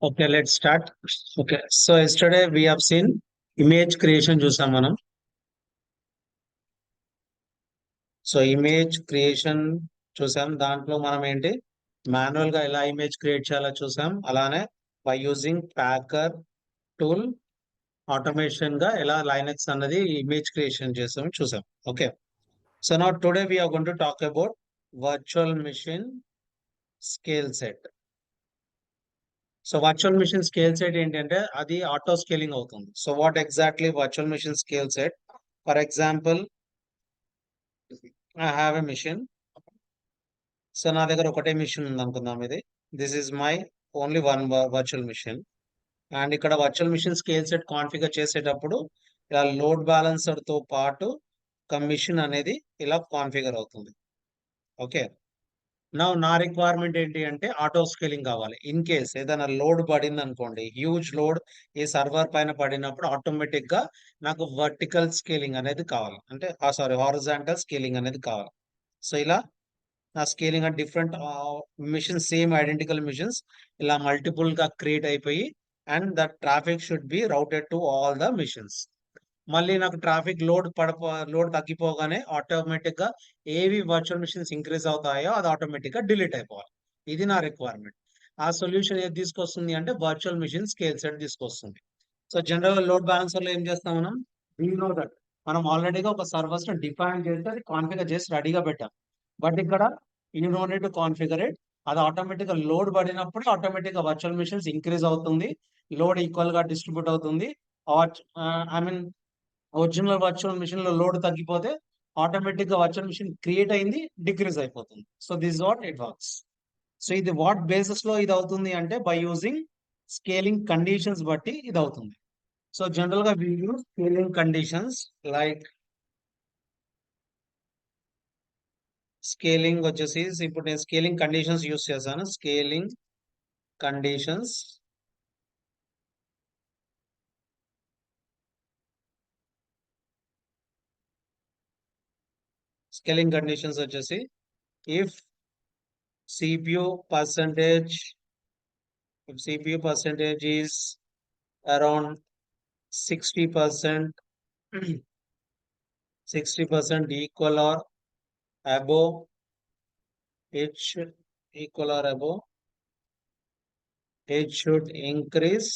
Okay, let's start. Okay, so yesterday we have seen image creation చూసాం మనం. So image creation చూసాం. దాంట్లో మనం ఏంటి మాన్యువల్ గా ఎలా ఇమేజ్ క్రియేట్ చేయాలో చూసాం. అలానే by using packer tool automation గా ఎలా లైనక్స్ అన్నది ఇమేజ్ క్రియేషన్ చేసాం చూసాం. Okay, so now today we are going to talk about virtual machine scale set. So virtual machine scale set ఏంటంటే అది ఆటో స్కేలింగ్ అవుతుంది. So what exactly virtual machine scale set? For example, I have a machine. So నా దగ్గర ఒకటే machine ఉంది అనుకుందాం. ఇది this is my only one virtual machine. And ఇక్కడ virtual machine scale set configure చేసేటప్పుడు ఇలా లోడ్ బ్యాలెన్సర్ తో పాటు ఒక మిషన్ అనేది ఇలా కాన్ఫిగర్ అవుతుంది. ఓకే, నా రిక్వైర్మెంట్ ఏంటి అంటే ఆటో స్కేలింగ్ కావాలి. ఇన్ కేస్ ఏదైనా లోడ్ పడింది అనుకోండి, హ్యూజ్ లోడ్ ఈ సర్వర్ పైన పడినప్పుడు ఆటోమేటిక్ గా నాకు వర్టికల్ స్కేలింగ్ అనేది కావాలి, అంటే సారీ హారిజాంటల్ స్కేలింగ్ అనేది కావాలి. సో ఇలా నా స్కేలింగ్ అంటే different machines, same identical machines ఇలా మల్టిపుల్ గా క్రియేట్ అయిపోయి and the traffic should be routed to all the machines. మళ్ళీ నాకు ట్రాఫిక్ లోడ్ తగ్గిపోగానే ఆటోమేటిక్ గా ఏవి వర్చువల్ మిషన్స్ ఇంక్రీజ్ అవుతాయో అది ఆటోమేటిక్ గా డిలీట్ అయిపోవాలి. ఇది నా రిక్వైర్మెంట్. ఆ సొల్యూషన్ ఏది తీసుకొస్తుంది అంటే వర్చువల్ మిషన్ స్కేల్ సెట్ తీసుకొస్తుంది. సో జనరల్ గా లోడ్ బ్యాలెన్సర్ లో ఏం చేస్తాం మనం? వీ నో దట్ మనం ఆల్రెడీగా ఒక సర్వర్స్ ని డిఫైన్ చేసి అది కాన్ఫిగర్ చేసి రెడీగా పెట్టాం. బట్ ఇక్కడ you know need to configure it. అది ఆటోమేటిక్ గా లోడ్ పడినప్పుడు ఆటోమేటిక్ గా వర్చువల్ మిషన్స్ ఇంక్రీజ్ అవుతుంది, లోడ్ ఈక్వల్ గా డిస్ట్రిబ్యూట్ అవుతుంది. I mean original virtual machine లో లోడ్ తగ్గిపోతే ఆటోమేటిక్ గా వర్చువల్ మిషన్ క్రియేట్ అయింది డిక్రీజ్ అయిపోతుంది. So this what it works. So ఇది వాట్ బేసిస్ లో ఇది అవుతుంది అంటే బై యూజింగ్ స్కేలింగ్ కండిషన్స్ బట్టి ఇది అవుతుంది. సో జనరల్ గా we use scaling conditions like scaling వచ్చేసి ఇప్పుడు నేను స్కేలింగ్ కండిషన్స్ యూస్ చేశాను. స్కేలింగ్ కండిషన్స్ వచ్చేసి if CPU percentage if CPU percentage is around 60%, 60% equal or above, it should equal or above, it should increase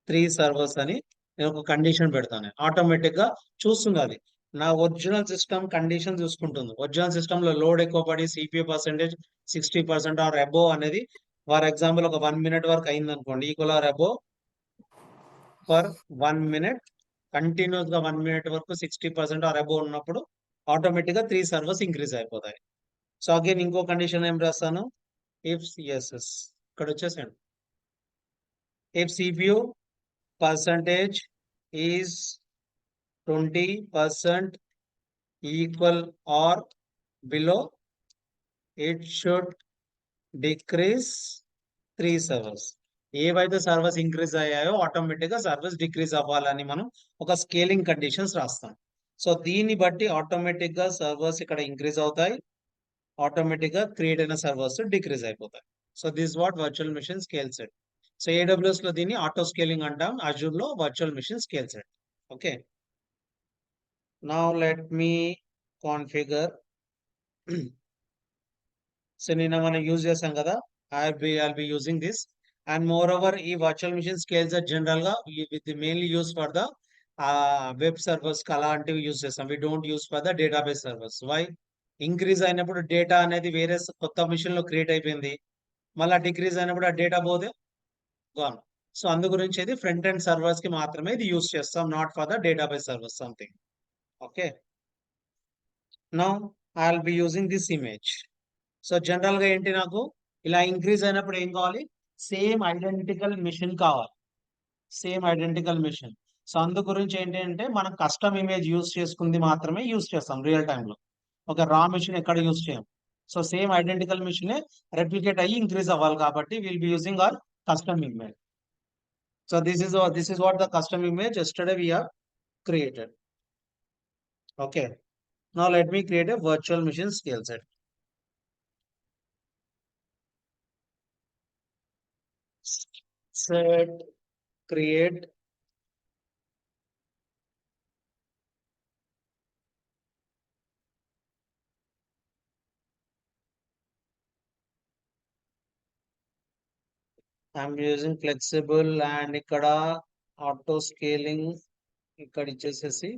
3 servers అని నేను ఒక condition పెడతాను. Automatic గా చూస్తుంది అది. నా ఒరిజినల్ సిస్టమ్ కండిషన్ చూసుకుంటుంది. ఒరిజినల్ సిస్టమ్ లో లోడ్ ఎక్కువ పడి CPU పర్సెంటేజ్ 60% ఆర్ అబోవ్ అనేది, ఫర్ ఎగ్జాంపుల్ ఒక 1 minute వరకు అయింది అనుకోండి, equal or above for 1 minute, continuous గా 1 minute వరకు 60% ఆర్ అబోవ్ ఉన్నప్పుడు ఆటోమేటిక్ గా 3 సర్వర్స్ ఇంక్రీజ్ అయిపోతాయి. సో అగైన్ ఇంకో కండిషన్ ఏం రాస్తాను? ఇఫ్ ఎస్ ఇక్కడ వచ్చేసాను. If CPU percentage is 20% equal or below, it should decrease 3 servers. ఏవైతే సర్వర్స్ ఇంక్రీజ్ అయ్యాయో ఆటోమేటిక్ గా సర్వర్స్ డిక్రీజ్ అవ్వాలని మనం ఒక స్కేలింగ్ కండిషన్స్ రాస్తాం. సో దీన్ని బట్టి ఆటోమేటిక్ గా సర్వర్స్ ఇక్కడ ఇంక్రీజ్ అవుతాయి, ఆటోమేటిక్ గా క్రియేట్ అయిన సర్వర్స్ డిక్రీజ్ అయిపోతాయి. So this what virtual machine scale set. So AWS లో దీన్ని ఆటో స్కేలింగ్ అంటాం, అజూర్ లో virtual machine scale set. Okay, now let me configure. So నిన్న మనం యూజ్ చేసాం కదా, I'll be using this. And moreover ఈ virtual machine scale set general గా with mainly use for the web servers అలాంటివి use చేస్తాం. We don't use for the database servers. Why? Increase అయినప్పుడు data అనేది వేరే కొత్త మిషన్ లో క్రియేట్ అయిపోయింది, మళ్ళీ డిక్రీజ్ అయినప్పుడు ఆ డేటా పోతే గాన్. సో అందు గురించి ఇది ఫ్రంట్ ఎండ్ సర్వర్స్ కి మాత్రమే ఇది యూస్ చేస్తాం, not for the database servers something. Okay, now I'll be using this image. So general గా ఏంటి, నాకు ఇలా ఇంక్రీజ్ అయినప్పుడు ఏం కావాలి? సేమ్ ఐడెంటికల్ మిషన్ కావాలి, సేమ్ ఐడెంటికల్ మిషన్. సో అందు గురించి ఏంటి అంటే మనం కస్టమ్ ఇమేజ్ యూస్ చేసుకుంది మాత్రమే యూస్ చేస్తాం రియల్ టైమ్ లో. ఒక రా మిషన్ ఎక్కడ యూస్ చేయం. So same identical machine replicate అయ్యి ఇంక్రీజ్ అవ్వాలి కాబట్టి will be using our custom image. So this is what the custom image yesterday we have created. Okay, now let me create a virtual machine scale set. set create. I'm using flexible and ఇక్కడ auto scaling ఇక్కడ ఇచ్చేసేసి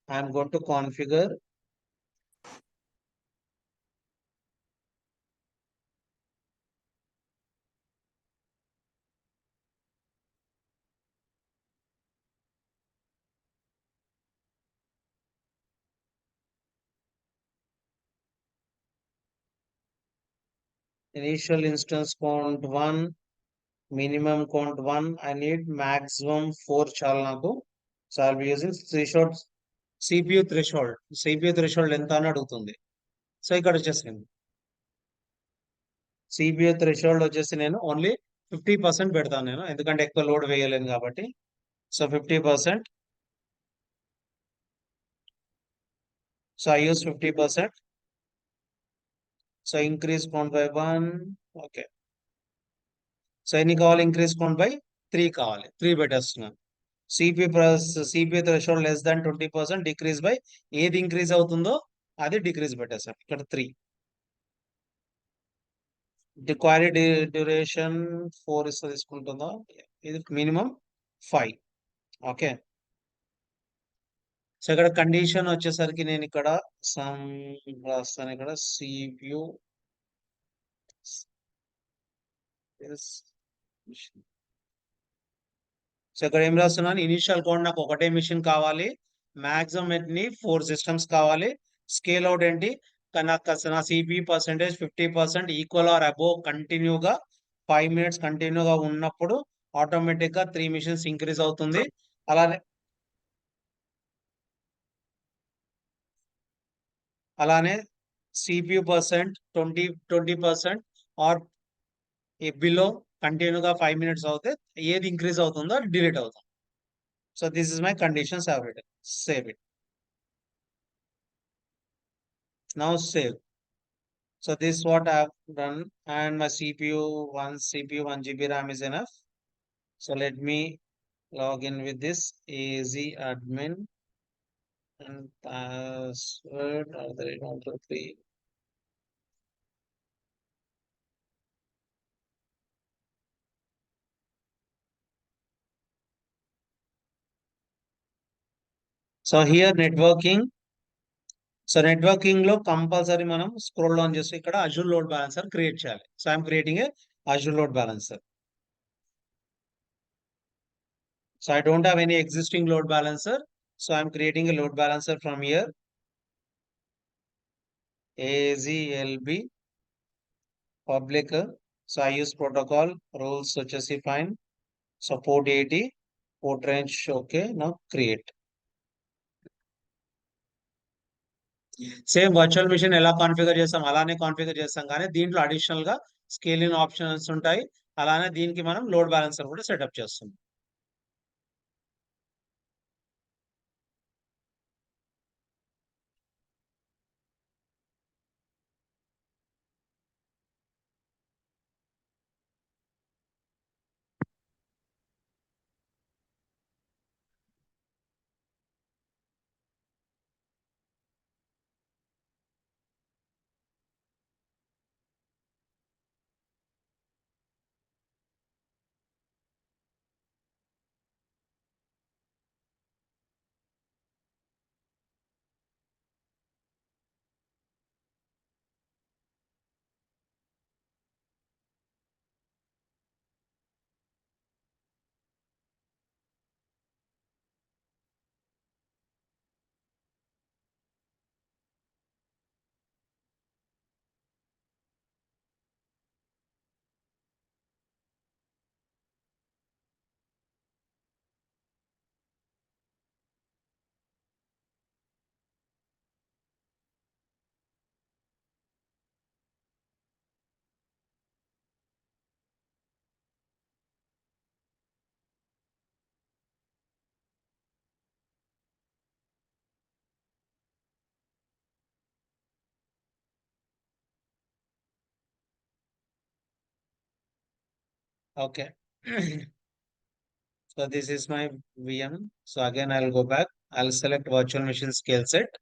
I'm going to configure. Initial instance count 1, minimum count 1. I need maximum 4 చాలు నాకు. So I'll be using threshold, CPU threshold. CPU threshold ఎంత అని అడుగుతుంది. So ఇక్కడ వచ్చేసింది. CPU threshold వచ్చేసి నేను ఓన్లీ 50% పెడతాను నేను, ఎందుకంటే ఎక్కువ లోడ్ వేయలేను కాబట్టి. So 50%. So I use 50%. So increase count by 1. Okay. So ఎన్ని కావాలి? ఇంక్రీజ్ కౌంట్ బై 3 కావాలి. 3 పెట్టేస్తున్నాను. CPU threshold less than 20%, decrease by ఏది ఇంక్రీజ్ అవుతుందో అది డిక్రీజ్ పెట్టేసాను. ఇక్కడ 3. క్వారీ డ్యూరేషన్ 4 ఇస్తే తీసుకుంటుందా? ఇది మినిమం 5. ఓకే. సో ఇక్కడ కండిషన్ వచ్చేసరికి నేను ఇక్కడ సమ్ రాస్తాను. ఇక్కడ సిపియు సో ఇక్కడ ఏం రాస్తున్నాను? ఇనిషియల్ కౌంట్ నాకు ఒకటే మిషన్ కావాలి. మాక్సిమం ఎన్ని 4 సిస్టమ్స్ కావాలి. స్కేల్ అవుట్ ఏంటి? నా CPU percentage 50% equal or above కంటిన్యూగా 5 minutes కంటిన్యూగా ఉన్నప్పుడు ఆటోమేటిక్ గా 3 మిషన్స్ ఇంక్రీజ్ అవుతుంది. అలానే సిపియు పర్సెంట్ 20% ఆర్ బిలో కంటిన్యూగా 5 minutes అవుతే ఏది ఇంక్రీజ్ అవుతుందో అది డిలీట్ అవుతుంది. So this is my conditions everyday. Save it. Now save. So this is what I have done, and my CPU 1 GB RAM is enough. So let me log in with this AZ admin and password or the 123. So here networking. So networking లో compulsory మనం scroll down చేసి ఇక్కడ Azure load balancer create చేయాలి. So I'm creating a Azure load balancer. So I don't have any existing load balancer. So I'm creating a load balancer from here. AZLB public. So I use protocol rules వచ్చేసి fine. So port 80, port range okay. Now create. Same virtual machine ఎలా configure చేస్తాం అలానే configure చేస్తాం, కానీ దీంట్లో additional గా scaling options ఉంటాయి. అలానే దీనికి మనం లోడ్ బ్యాలెన్సర్ కూడా సెటప్ చేస్తాం. Okay. So this is my VM. So again, I'll go back. I'll select virtual machine scale set.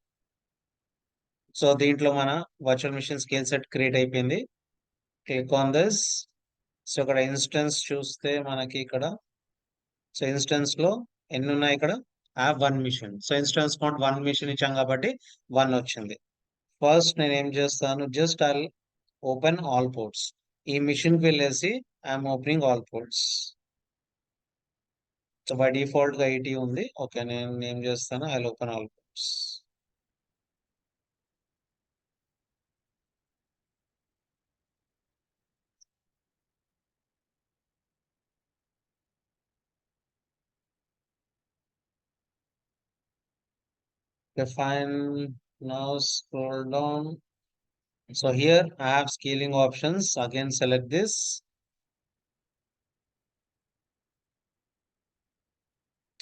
So దీంట్లో మన virtual machine scale set create అయిపోయింది. Click on this. సో ఇక్కడ ఇన్స్టెన్స్ చూస్తే మనకి ఇక్కడ so instance లో ఎన్ని ఉన్నాయి ఇక్కడ have one machine. So instance count one machine ఇచ్చాం కాబట్టి వన్ వచ్చింది. ఫస్ట్ నేను ఏం చేస్తాను, just I open all ports. ఈ మిషన్ కి వెళ్ళేసి I'm opening all ports. So by default గా 80 ఉంది. ఓకే, నేను ఏం చేస్తాను, I open all ports. Fine. Now scroll down. So here I have scaling options. Again, select this.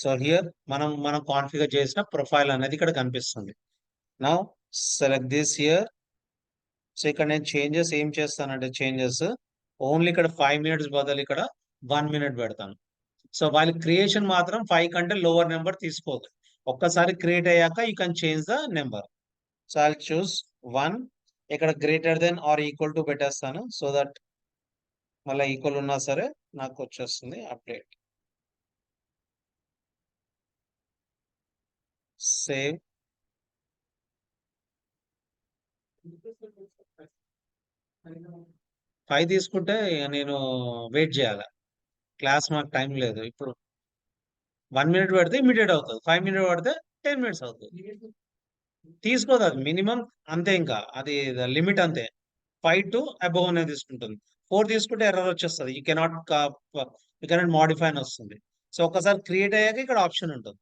So here మనం configure చేసిన ప్రొఫైల్ అనేది ఇక్కడ కనిపిస్తుంది. Now select this here. So ఇక్కడ నేను చేంజెస్ ఏం చేస్తానంటే చేంజెస్ ఓన్లీ ఇక్కడ 5 minutes బదులు ఇక్కడ 1 minute పెడతాను. సో వాళ్ళ క్రియేషన్ మాత్రం 5 కంటే లోవర్ నెంబర్ తీసుకోదు. ఒక్కసారి క్రియేట్ అయ్యాక you can change the number. So I choose 1. ఇక్కడ greater than or equal to పెట్టేస్తాను. సో దట్ మళ్ళీ ఈక్వల్ ఉన్నా సరే నాకు వచ్చేస్తుంది అప్డేట్. సేవ్. ఫైవ్ తీసుకుంటే నేను వెయిట్ చేయాలి. క్లాస్ మాకు టైం లేదు. ఇప్పుడు 1 minute పెడితే ఇమీడియట్ అవుతుంది. 5 minutes పడితే 10 minutes అవుతుంది. తీసుకోదు అది మినిమం అంతే. ఇంకా అది లిమిట్ అంతే. 5 to అబోవ్ అనేది తీసుకుంటుంది. 4 తీసుకుంటే ఎర్రర్ వచ్చేస్తుంది. యూ కెనాట్ మాడిఫై అని వస్తుంది. సో ఒకసారి క్రియేట్ అయ్యాక ఇక్కడ ఆప్షన్ ఉంటుంది.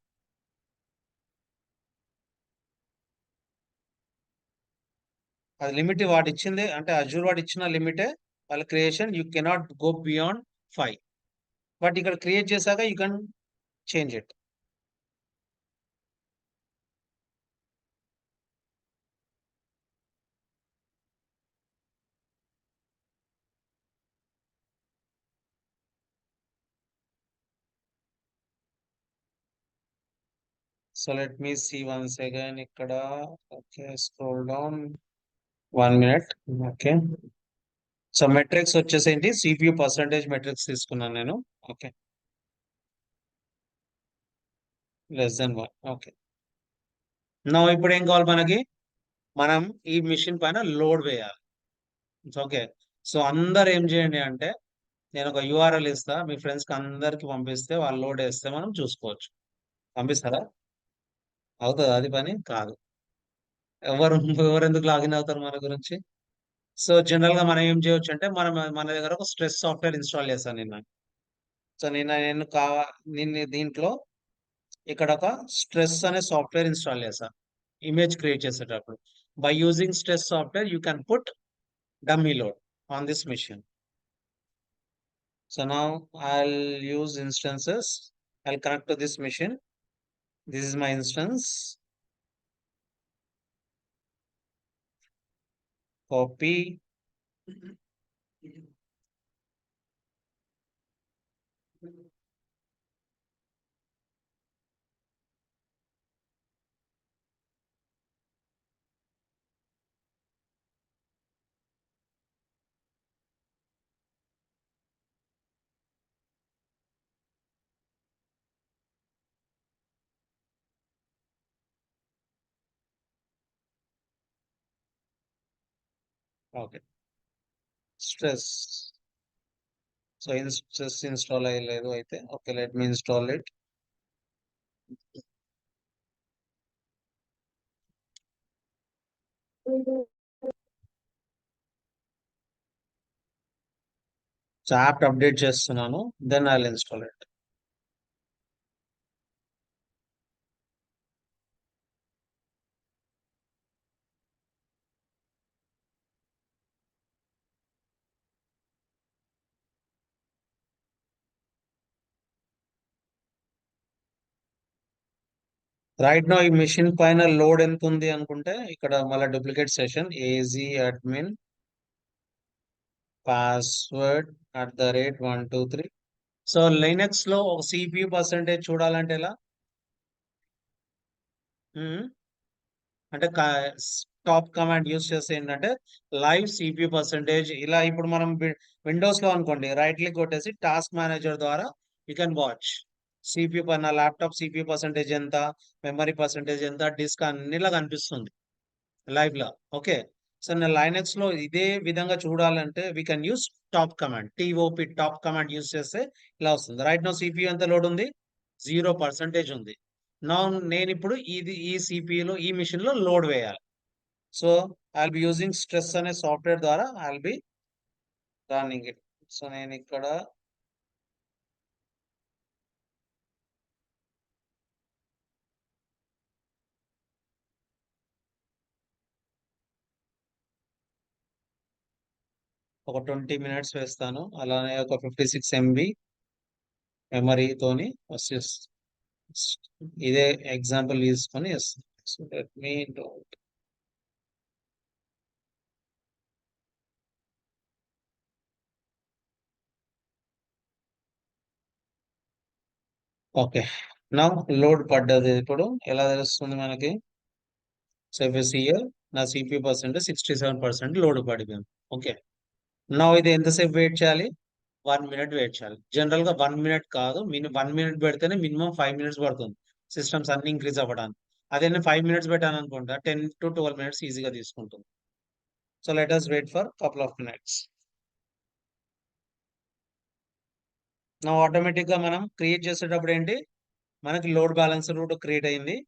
అది లిమిట్ వాడు ఇచ్చింది, అంటే అజూర్ వాడు ఇచ్చిన లిమిటే వాళ్ళ creation. You cannot go beyond 5. But ఇక్కడ క్రియేట్ చేశాక you can change it. So let me see once again ఇక్కడ. Okay, scroll down 1 minute. Okay, so metrics వచ్చేసేంటి, సిపియు పర్సంటేజ్ మెట్రిక్స్ తీసుకున్నాను నేను. Okay, <<1 okay. నా ఇప్పుడు ఏం కావాలి మనకి, మనం ఈ మిషన్ పైన లోడ్ వేయాలి. ఓకే, సో అందరు ఏం చేయండి అంటే నేను ఒక యూఆర్ఎల్ ఇస్తా, మీ ఫ్రెండ్స్ కి అందరికి పంపిస్తే వాళ్ళు లోడ్ వేస్తే మనం చూసుకోవచ్చు. పంపిస్తారా? అవుతుంది అది పని కాదు. ఎవరు ఎవరు ఎందుకు లాగిన్ అవుతారు మన గురించి? సో జనరల్ గా మనం ఏం చేయొచ్చు అంటే మన దగ్గర ఒక స్ట్రెస్ సాఫ్ట్వేర్ ఇన్స్టాల్ చేశాను నిన్న. సో నేను నిన్న దీంట్లో ఇక్కడ ఒక స్ట్రెస్ అనే సాఫ్ట్వేర్ ఇన్స్టాల్ చేశాను ఇమేజ్ క్రియేట్ చేసేటప్పుడు. By using stress software you can put dummy load on this machine. So now I'll use instances. I'll connect to this machine. This is my instance. Copy. Okay. Stress. So in stress install అయ్యలేదు అయితే. Okay, let me install it. So app update చేస్తున్నాను. Then I'll install it. Right now ఈ machine పైన load ఎంత ఉంది అనుకుంటే ఇక్కడ మళ్ళీ duplicate session AG admin password @123. So Linux లో ఒక సిపియు పర్సెంటేజ్ చూడాలంటే ఎలా? ఉమ్, అంటే టాప్ కమాండ్ యూస్ చేస్తే ఏంటంటే లైవ్ సిపియు పర్సెంటేజ్ ఇలా. ఇప్పుడు మనం విండోస్ లో అనుకోండి, రైట్ క్లిక్ కొట్టేసి టాస్క్ మేనేజర్ ద్వారా you can watch CPU per నా ల్యాప్టాప్ సిపియు పర్సెంటేజ్ ఎంత, మెమరీ పర్సెంటేజ్ ఎంత, డిస్క్ అన్నిలా కనిపిస్తుంది లైవ్ లో. ఓకే. సో నేను లైనక్స్ లో ఇదే విధంగా చూడాలంటే we can use top command, T O P top command use చేస్తే ఇలా వస్తుంది. రైట్ నో సిపియు ఎంత లోడ్ ఉంది? 0% ఉంది. నా నేను ఇప్పుడు ఈ సిపియులో ఈ మిషన్ లో లోడ్ వేయాలి. So I'll be using stress అనే సాఫ్ట్వేర్ ద్వారా I'll be running it. So నేను ఇక్కడ ఒక 20 మినిట్స్ వేస్తాను. అలానే ఒక 56 MB మెమరీతోని ఇదే ఎగ్జాంపుల్ తీసుకొని వస్తాను. So let me do. Okay. నా లోడ్ పడ్డది. ఇప్పుడు ఎలా తెలుస్తుంది మనకి? సో ఇఫ్ హియర్ నా సిపియు పర్సెంట్ 67% లోడ్ పడిపోయింది. ఓకే. నా ఇది ఎంతసేపు వెయిట్ చేయాలి? 1 మినిట్ వెయిట్ చేయాలి. జనరల్ గా 1 మినిట్ కాదు, 1 మినిట్ పెడితేనే మినిమం 5 మినిట్స్ పడుతుంది సిస్టమ్స్ అన్ని ఇంక్రీజ్ అవ్వడానికి. అదే నేను 5 మినిట్స్ పెట్టాను అనుకుంటా, 10 to 12 మినిట్స్ ఈజీగా తీసుకుంటుంది. So let us wait for couple of minutes. నా ఆటోమేటిక్ గా మనం క్రియేట్ చేసేటప్పుడు ఏంటి, మనకి లోడ్ బ్యాలెన్సర్ కూడా క్రియేట్ అయింది.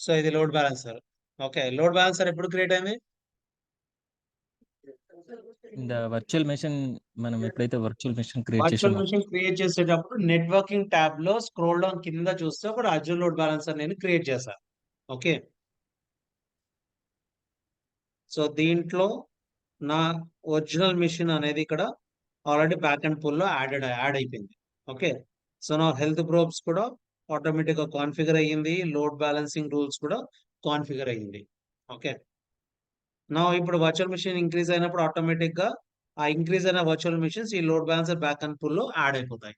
సో ఇది load balancer. Okay. Load balancer ఎప్పుడు క్రియేట్ అయింది? ఇంద వర్చువల్ మెషిన్ మనం ఎప్పుడైతే వర్చువల్ మెషిన్ క్రియేట్ వర్చువల్ చేసామో మెషిన్ క్రియేట్ చేసేటప్పుడు నెట్వర్కింగ్ ట్యాబ్ లో స్క్రోల్ డౌన్ కింద చూస్తే ఒక అజూర్ లోడ్ బ్యాలెన్సర్ నేను క్రియేట్ చేశాను. ఓకే. సో దీంట్లో నా ఒరిజినల్ మెషిన్ అనేది ఇక్కడ ఆల్రెడీ బ్యాక్ అండ్ పుల్ లో యాడ్ అయిపోయింది. ఓకే. సో నా హెల్త్ ప్రోబ్స్ కూడా ఆటోమేటిక్ గా కాన్ఫిగర్ అయ్యింది. లోడ్ బ్యాలెన్సింగ్ రూల్స్ కూడా కాన్ఫిగర్ అయ్యింది. ఓకే. నా ఇప్పుడు వర్చువల్ మెషిన్ ఇంక్రీజ్ అయినప్పుడు ఆటోమేటిక్ గా ఆ ఇంక్రీజ్ అయిన వర్చువల్ మెషిన్స్ ఈ load balancer backend pool లో యాడ్ అయిపోతాయి.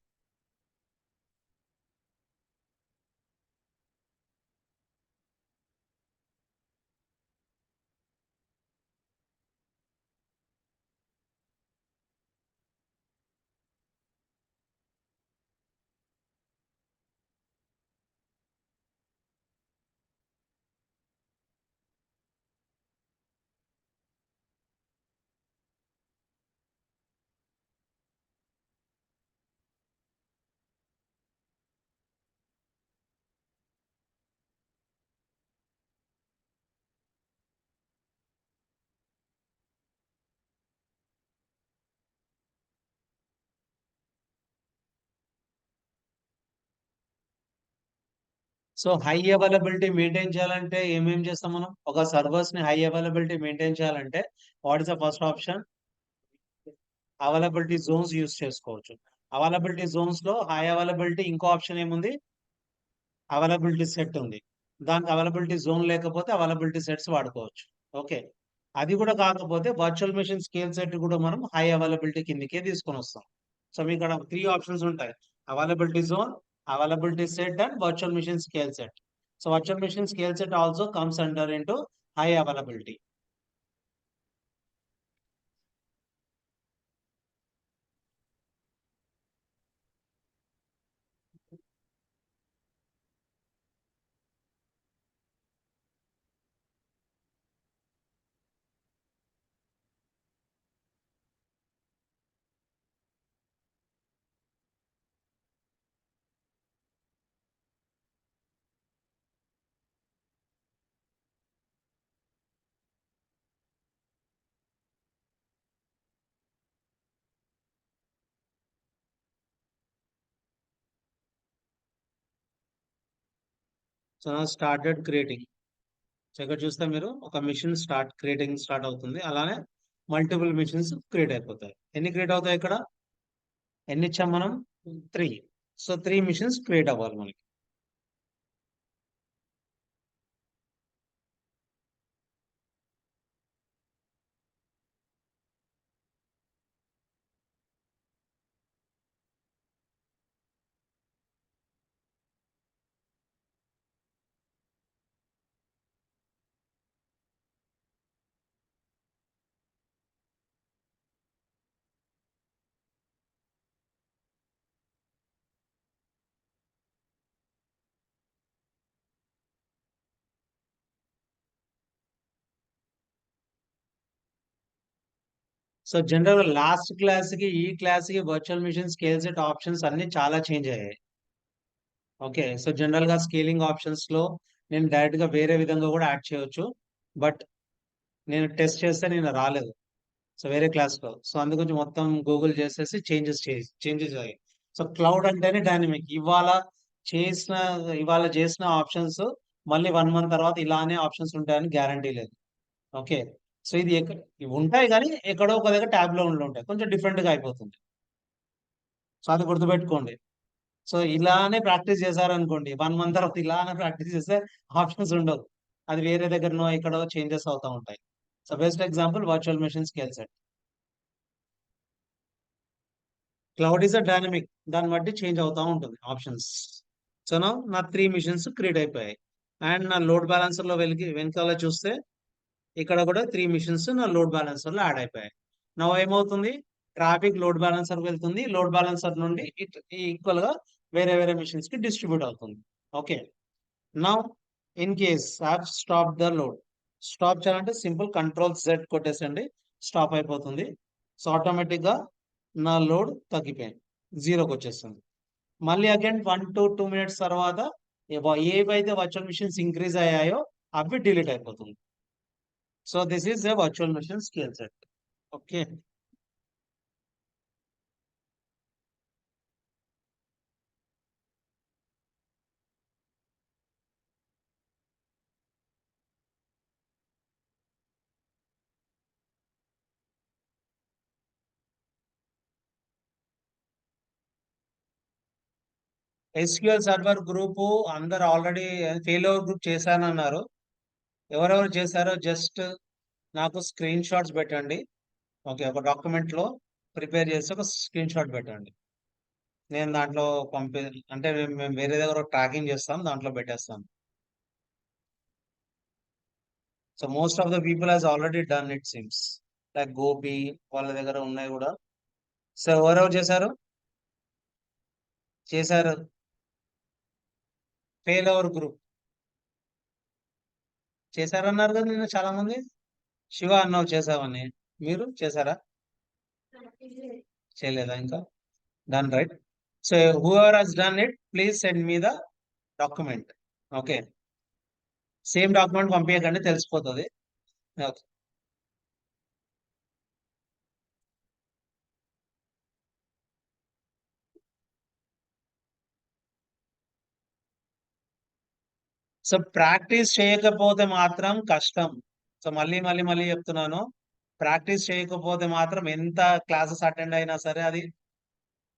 సో హై అవైలబిలిటీ మెయింటైన్ చేయాలంటే ఏమేం చేస్తాం మనం? ఒక సర్వర్స్ ని హై అవైలబిలిటీ మెయింటైన్ చేయాలంటే what is the first option? Availability zones use చేసుకోవచ్చు. అవైలబిలిటీ జోన్స్ లో హై అవైలబిలిటీ ఇంకో ఆప్షన్ ఏముంది? అవైలబిలిటీ సెట్ ఉంది. దానికి అవైలబిలిటీ జోన్ లేకపోతే అవైలబిలిటీ సెట్స్ వాడుకోవచ్చు. ఓకే. అది కూడా కాకపోతే వర్చువల్ మెషిన్ స్కేల్ సెట్ కూడా మనం హై అవైలబిలిటీ కిందకే తీసుకొని వస్తాం. సో మీకు ఇక్కడ 3 ఆప్షన్స్ ఉంటాయి: availability zone, availability set and virtual machine scale set. So virtual machine scale set also comes under into high availability. So నా స్టార్టెడ్ క్రియేటింగ్. సో ఇక్కడ చూస్తే మీరు ఒక మిషన్ క్రియేటింగ్ స్టార్ట్ అవుతుంది. అలానే మల్టిపుల్ మిషన్స్ క్రియేట్ అయిపోతాయి. ఎన్ని క్రియేట్ అవుతాయి ఇక్కడ? ఎన్ని ఇచ్చాం మనం? 3. సో 3 మిషన్స్ క్రియేట్ అవ్వాలి మనకి. సో జనరల్ లాస్ట్ క్లాస్ కి ఈ క్లాస్ కి virtual machine scale set options అన్ని చాలా చేంజ్ అయ్యాయి. ఓకే. సో జనరల్ గా స్కేలింగ్ ఆప్షన్స్ లో నేను డైరెక్ట్ గా వేరే విధంగా కూడా యాడ్ చేయొచ్చు. బట్ నేను టెస్ట్ చేస్తే నేను రాలేదు. సో వేరే క్లాస్‌లో. సో అందుగురించి మొత్తం గూగుల్ చేసేసి చేంజెస్ అయ్యాయి. సో క్లౌడ్ అంటేనే డైనమిక్. చేసిన ఇవాళ చేసిన ఆప్షన్స్ మళ్ళీ 1 మంత్ తర్వాత ఇలానే ఆప్షన్స్ ఉంటాయని గ్యారంటీ లేదు. ఓకే. సో ఇది ఇవి ఉంటాయి గానీ ఎక్కడో ఒక దగ్గర ట్యాబ్‌లో ఉండుంటాయి. కొంచెం డిఫరెంట్‌గా అయిపోతుంది. సో అది గుర్తుపెట్టుకోండి. సో ఇలానే ప్రాక్టీస్ చేశారనుకోండి 1 మంత్ తర్వాత ఇలానే ప్రాక్టీస్ చేస్తే ఆప్షన్స్ ఉండవు. అది వేరే దగ్గరనో ఎక్కడో చేంజెస్ అవుతా ఉంటాయి. So best example virtual machine scale set. Cloud is a dynamic. దాన్ని బట్టి చేంజ్ అవుతా ఉంటుంది ఆప్షన్స్. సో నా 3 మిషన్స్ క్రియేట్ అయిపోయాయి. అండ్ నా లోడ్ బాలన్సర్‌లో వెనకాల చూస్తే ఇక్కడ కూడా 3 మిషన్స్ నా లోడ్ బాలన్సర్‌లో యాడ్ అయిపోయాయి. నౌ ఏమవుతుంది? ట్రాఫిక్ లోడ్ బాలన్సర్‌కి వెళ్తుంది. లోడ్ బాలన్సర్ నుండి ఈక్వల్‌గా వేరే వేరే మిషన్స్‌కి డిస్ట్రిబ్యూట్ అవుతుంది. Okay. Now in case I have stopped the load. Stop చేయాలంటే సింపుల్ కంట్రోల్ జెడ్ కొట్టేసండి. స్టాప్ అయిపోతుంది. సో ఆటోమేటిక్‌గా నా లోడ్ తగ్గిపోయింది. 0కొచ్చేస్తుంది. మళ్ళీ అగైన్ 1-2 మినిట్స్ తర్వాత ఏవైతే వర్చువల్ మిషన్స్ ఇంక్రీజ్ అయ్యాయో అవి డిలీట్ అయిపోతుంది. So this is a virtual machine scale set. Okay. SQL server group అందరూ ఆల్రెడీ ఫెయిల్యూర్ గ్రూప్ చేశానన్నారు. ఎవరెవరు చేశారో జస్ట్ నాకు స్క్రీన్ షాట్స్ పెట్టండి. ఓకే. ఒక డాక్యుమెంట్‌లో ప్రిపేర్ చేసి ఒక స్క్రీన్ షాట్ పెట్టండి. నేను దాంట్లో పంపి అంటే మేము వేరే దగ్గర ట్రాకింగ్ చేస్తాం. దాంట్లో పెట్టేస్తాను. So most of the people has already done it seems. Like Gopi వాళ్ళ దగ్గర ఉన్నాయి గూడా. సో ఎవరెవరు చేశారు? చేశారు. ఫెయిల్యూర్ గ్రూప్ చేశారన్నారు కదా నిన్న చాలా మంది. శివ అన్నావు చేశావని. మీరు చేశారా? చేయలేదా ఇంకా? Done right. So whoever has done it please send me the document. Okay. Same document పంపియకండి తెలిసిపోతది. ఓకే. సో ప్రాక్టీస్ చేయకపోతే మాత్రం కష్టం. సో మళ్ళీ చెప్తున్నాను. ప్రాక్టీస్ చేయకపోతే మాత్రం ఎంత క్లాసెస్ అటెండ్ అయినా సరే అది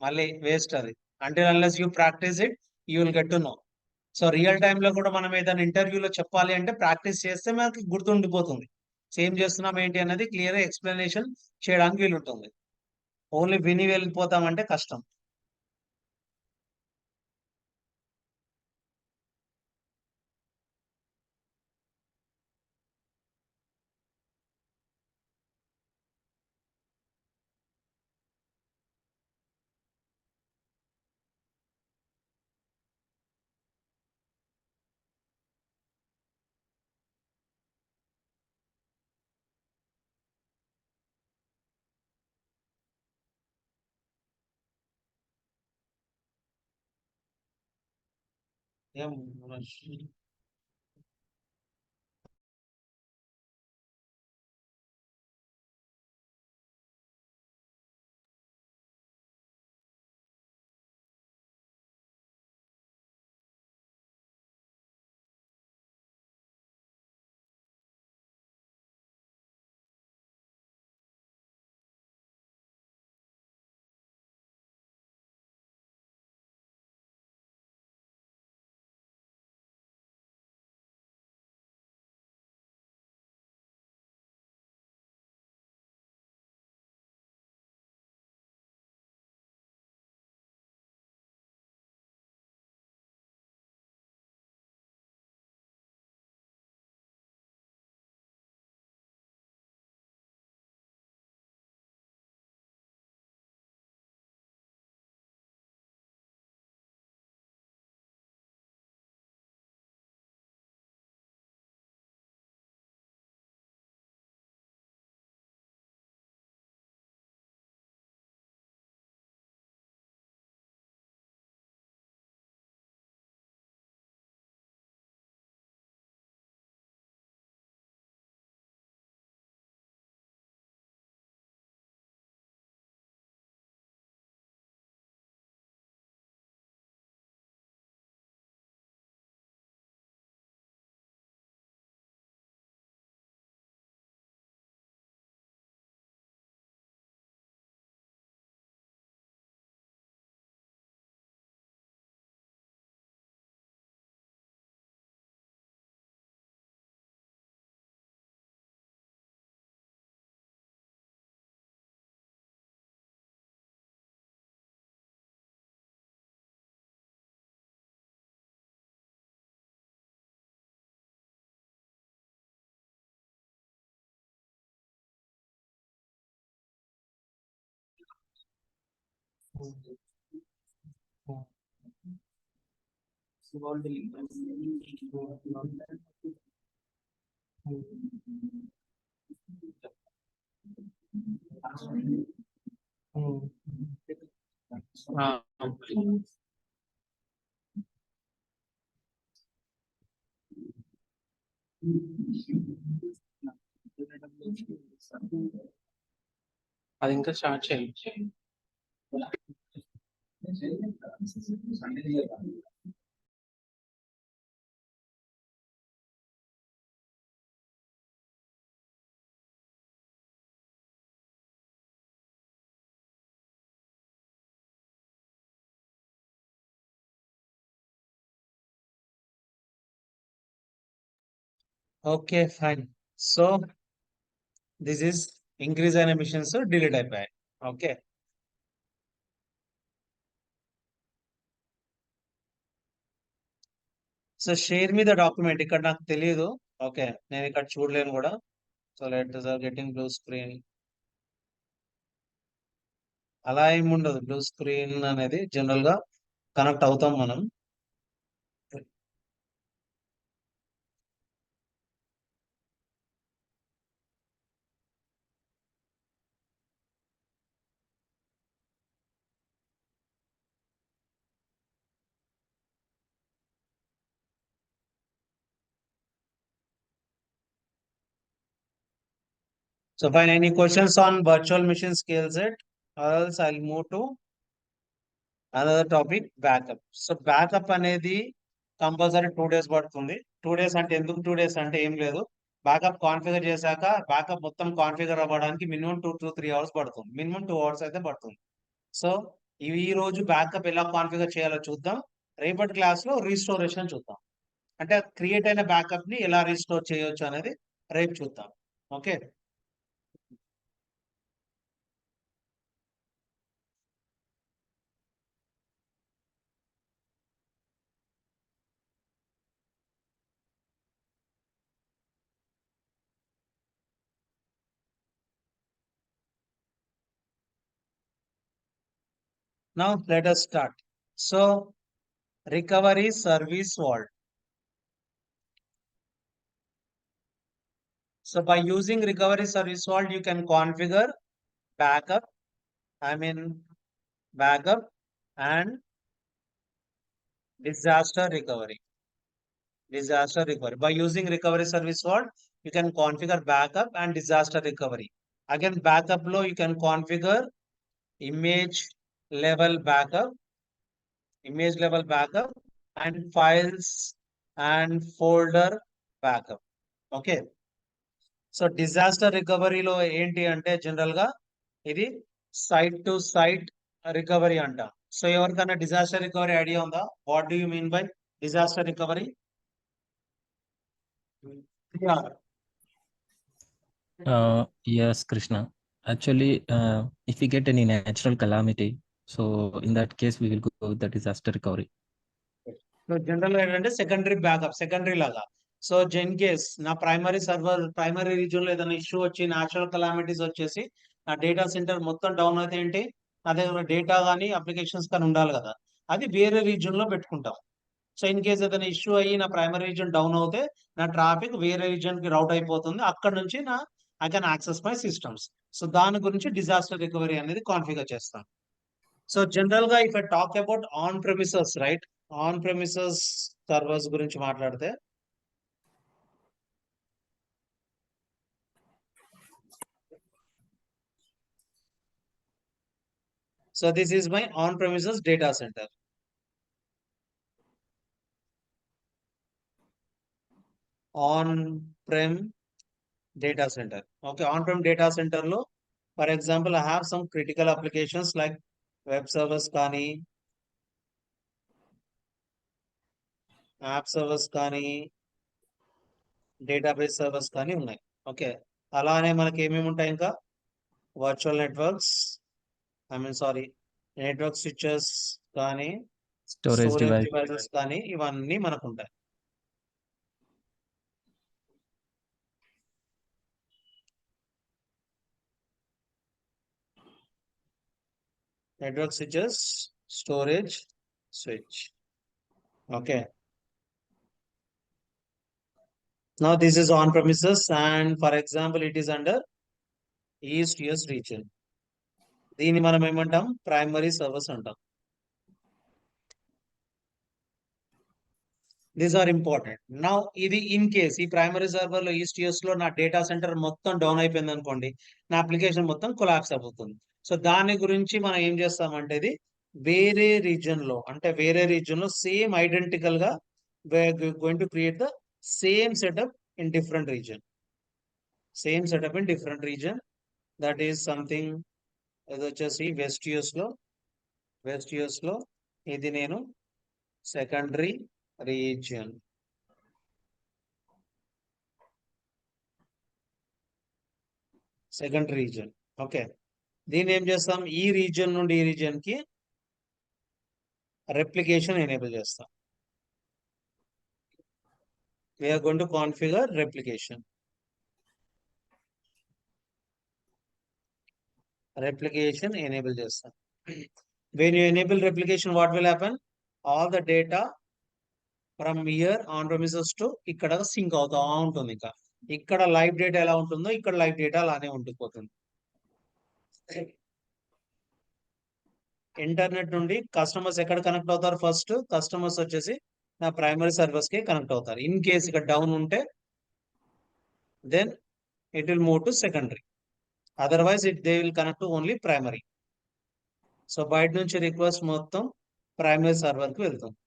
మళ్ళీ వేస్ట్ అది. Until unless you practice it you will get to know. So real టైమ్‌లో కూడా మనం ఏదైనా ఇంటర్వ్యూలో చెప్పాలి అంటే ప్రాక్టీస్ చేస్తే మనకి గుర్తుండిపోతుంది. సేమ్ చేస్తున్నాం ఏంటి అన్నది క్లియర్‌గా ఎక్స్‌ప్లనేషన్ చేయడానికి వీలుంటుంది. ఓన్లీ విని వెళ్ళిపోతామంటే కష్టం. ఏం అది ఇంకా స్టార్ట్ చేయాలి. Okay fine. So this is increase అయిన మిషన్స్ డిలీట్ అయిపోయాయి. Okay, so share me the document ఇక్కడ నాకు తెలియదు. ఓకే, నేను ఇక్కడ చూడలేను కూడా. So let are getting blue screen. అలా ఏమి ఉండదు, బ్లూ స్క్రీన్ అనేది జనరల్ గా కనెక్ట్ అవుతాం మనం. So fine, any questions on virtual machine skill set, or else I'll move to another topic, backup. So backup అనేది కంపల్సరీ 2 days పడుతుంది. 2 days అంటే ఎందుకు 2 days అంటే ఏం లేదు, బ్యాకప్ కాన్ఫిగర్ చేశాక బ్యాకప్ మొత్తం కాన్ఫిగర్ అవ్వడానికి మినిమం 2 to 3 hours పడుతుంది. మినిమం 2 hours అయితే పడుతుంది. సో ఈ రోజు బ్యాకప్ ఎలా కాన్ఫిగర్ చేయాలో చూద్దాం. రేపటి క్లాస్ లో రీస్టోరేషన్ చూద్దాం. అంటే క్రియేట్ అయిన బ్యాకప్ ని ఎలా రీస్టోర్ చేయొచ్చు అనేది రేపు చూద్దాం. Okay, now let us start. So recovery service vault. So by using recovery service vault, you can configure backup, backup and disaster recovery. Disaster recovery. By using recovery service vault, you can configure backup and disaster recovery. Again, backup low, you can configure image level backup, and files and folder backup. Okay. So disaster రికవరీలో ఏంటి అంటే general గా ఇది site to site recovery అంట. So ఎవరికైనా disaster recovery idea ఉందా? What do you mean by disaster recovery? Yes, Krishna. Actually, if we get any natural calamity, so in that case, we will go with the disaster recovery. So general ఏంటంటే secondary backup, secondary లాగా. So in case నా primary region లో ఏదైనా issue వచ్చి natural calamities వచ్చేసి నా data centre మొత్తం down అయితే ఏంటి, నా దగ్గర డేటా కానీ అప్లికేషన్స్ కానీ ఉండాలి కదా, అది వేరే రీజియన్ లో పెట్టుకుంటాం. సో ఇన్ కేస్ ఏదైనా ఇష్యూ అయ్యి నా ప్రైమరీ రీజియన్ డౌన్ అవుతే నా ట్రాఫిక్ వేరే రీజియన్ కి రౌట్ అయిపోతుంది. అక్కడ నుంచి I can access my systems. So దాని గురించి డిజాస్టర్ రికవరీ అనేది కాన్ఫిగర్ చేస్తాం. సో జనరల్ గా if I talk about on premises, right, on premises servers గురించి మాట్లాడితే, so this is my on premises data centre. On prem data centre. Okay, on prem data centre లో for example I have some critical applications like web servers కానీ, app servers కానీ, database servers కానీ ఉన్నాయి. Okay, అలానే మనకి ఏమేమి ఉంటాయి ఇంకా, వర్చువల్ నెట్వర్క్స్, నెట్వర్క్ స్విచెస్ కానీ, Storage స్టోరేజ్ device. డివైసెస్ కానీ, ఇవన్నీ మనకు ఉంటాయి. network switches, storage switch. Okay. Now this is on premises, and for example, it is under East US region. దీన్ని మనం ఏమంటాం? ప్రైమరీ సర్వర్స్ అంటాం. These are important. నౌ ఇది ఇన్ కేస్ ఈ ప్రైమరీ సర్వర్ లో ఈస్ట్ యూఎస్ లో నా data centre మొత్తం డౌన్ అయిపోయింది అనుకోండి, నా అప్లికేషన్ మొత్తం కొలాప్స్ అయిపోతుంది. సో దాని గురించి మనం ఏం చేస్తామంటే ఇది వేరే రీజన్ లో, అంటే వేరే రీజన్ లో సేమ్ ఐడెంటికల్ గా going to create the same setup in different reason. Same setup in different reason. That is something. ఇది వచ్చేసి వెస్ట్ యూఎస్ లో ఇది నేను secondary region. Secondary region. Okay. దీన్ని ఏం చేస్తాం? ఈ రీజియన్ నుండి ఈ రీజియన్ కి రెప్లికేషన్ ఎనేబుల్ చేస్తాం. We are going to configure replication. Replication enable చేస్తాం. When you enable replication, what will happen? All the data from here on premises to ఇక్కడ సింక్ అవుతా ఉంటుంది. ఇంకా ఇక్కడ లైవ్ డేటా ఎలా ఉంటుందో ఇక్కడ లైవ్ డేటా అలానే ఉండిపోతుంది. ఇంటర్నెట్ నుండి కస్టమర్స్ ఎక్కడ కనెక్ట్ అవుతారు? ఫస్ట్ కస్టమర్స్ వచ్చేసి నా ప్రైమరీ సర్వీస్ కి కనెక్ట్ అవుతారు. ఇన్ కేస్ ఇక్కడ డౌన్ ఉంటే then it will move to secondary. Otherwise they will connect to only primary. So బయట నుంచి రిక్వెస్ట్ మొత్తం ప్రైమరీ సర్వర్ కి వెళ్తుంది.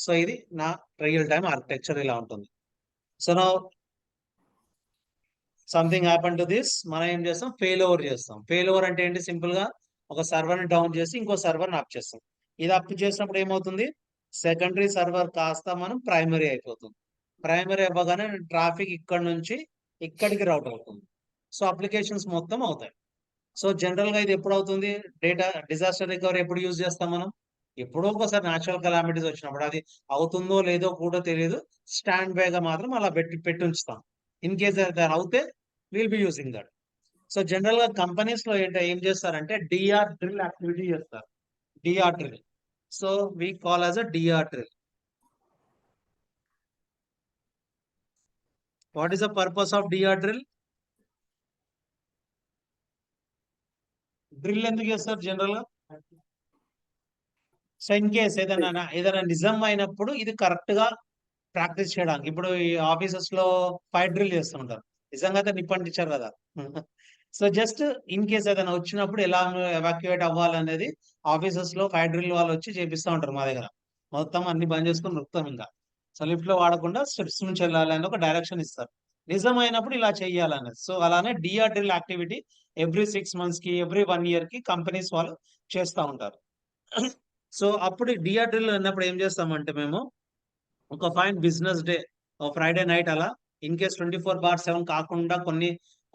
సో ఇది నా రియల్ టైమ్ ఆర్కిటెక్చర్ ఇలా ఉంటుంది. సో నా సంథింగ్ హ్యాపన్ టు దిస్, మనం ఏం చేస్తాం? ఫెయిల్ ఓవర్ చేస్తాం. ఫెయిల్ ఓవర్ అంటే ఏంటి? సింపుల్ గా ఒక సర్వర్ ని డౌన్ చేసి ఇంకో సర్వర్ ని అప్ చేస్తాం. ఇది అప్ చేసినప్పుడు ఏమవుతుంది? సెకండరీ సర్వర్ కాస్త మనం ప్రైమరీ అయిపోతుంది. ప్రైమరీ అవ్వగానే ట్రాఫిక్ ఇక్కడ నుంచి ఇక్కడికి రౌట్ అవుతుంది. సో అప్లికేషన్స్ మొత్తం అవుతాయి. సో జనరల్ గా ఇది ఎప్పుడు అవుతుంది? డేటా డిజాస్టర్ రికవరీ ఎప్పుడు యూజ్ చేస్తాం మనం? ఎప్పుడో ఒకసారి న్యాచురల్ కెలామిటీస్ వచ్చినప్పుడు. అది అవుతుందో లేదో కూడా తెలియదు. స్టాండ్ బై గా మాత్రం అలా పెట్టి ఉంచుతాం. ఇన్ కేస్ అవుతే will be using that. So general గా కంపెనీస్ లో ఏం చేస్తారంటే డిఆర్ డ్రిల్ యాక్టివిటీ చేస్తారు. DR drill. So we call as a DR drill. What is the purpose of DR drill? Drill ఎందుకు చేస్తారు జనరల్ గా? సో ఇన్ కేస్ ఏదైనా నిజం అయినప్పుడు ఇది కరెక్ట్ గా ప్రాక్టీస్ చేయడానికి. ఇప్పుడు ఈ ఆఫీసెస్ లో ఫైర్ డ్రిల్ చేస్తుంటారు. నిజంగా అయితే నిప్పంటించారు కదా. సో జస్ట్ ఇన్ కేస్ ఏదైనా వచ్చినప్పుడు ఎలా ఎవాక్యుయేట్ అవ్వాలనేది ఆఫీసెస్ లో ఫైర్ డ్రిల్ వాళ్ళు వచ్చి చేపిస్తూ ఉంటారు మా దగ్గర. మొత్తం అన్ని బంద్ చేసుకుని నృత్యం ఇంకా. సో లిఫ్ట్ లో వాడకుండా స్టెప్స్ నుంచి వెళ్ళాలని ఒక డైరెక్షన్ ఇస్తారు. నిజమైనప్పుడు ఇలా చెయ్యాలనేది. సో అలానే DR drill activity every 6 months కి, ఎవ్రీ 1 year కి కంపెనీస్ వాళ్ళు చేస్తూ ఉంటారు. సో అప్పుడు డిఆర్ డ్రిల్ అన్నప్పుడు ఏం చేస్తామంటే మేము ఒక fine business day, Friday night అలా, ఇన్ కేస్ 24/7 కాకుండా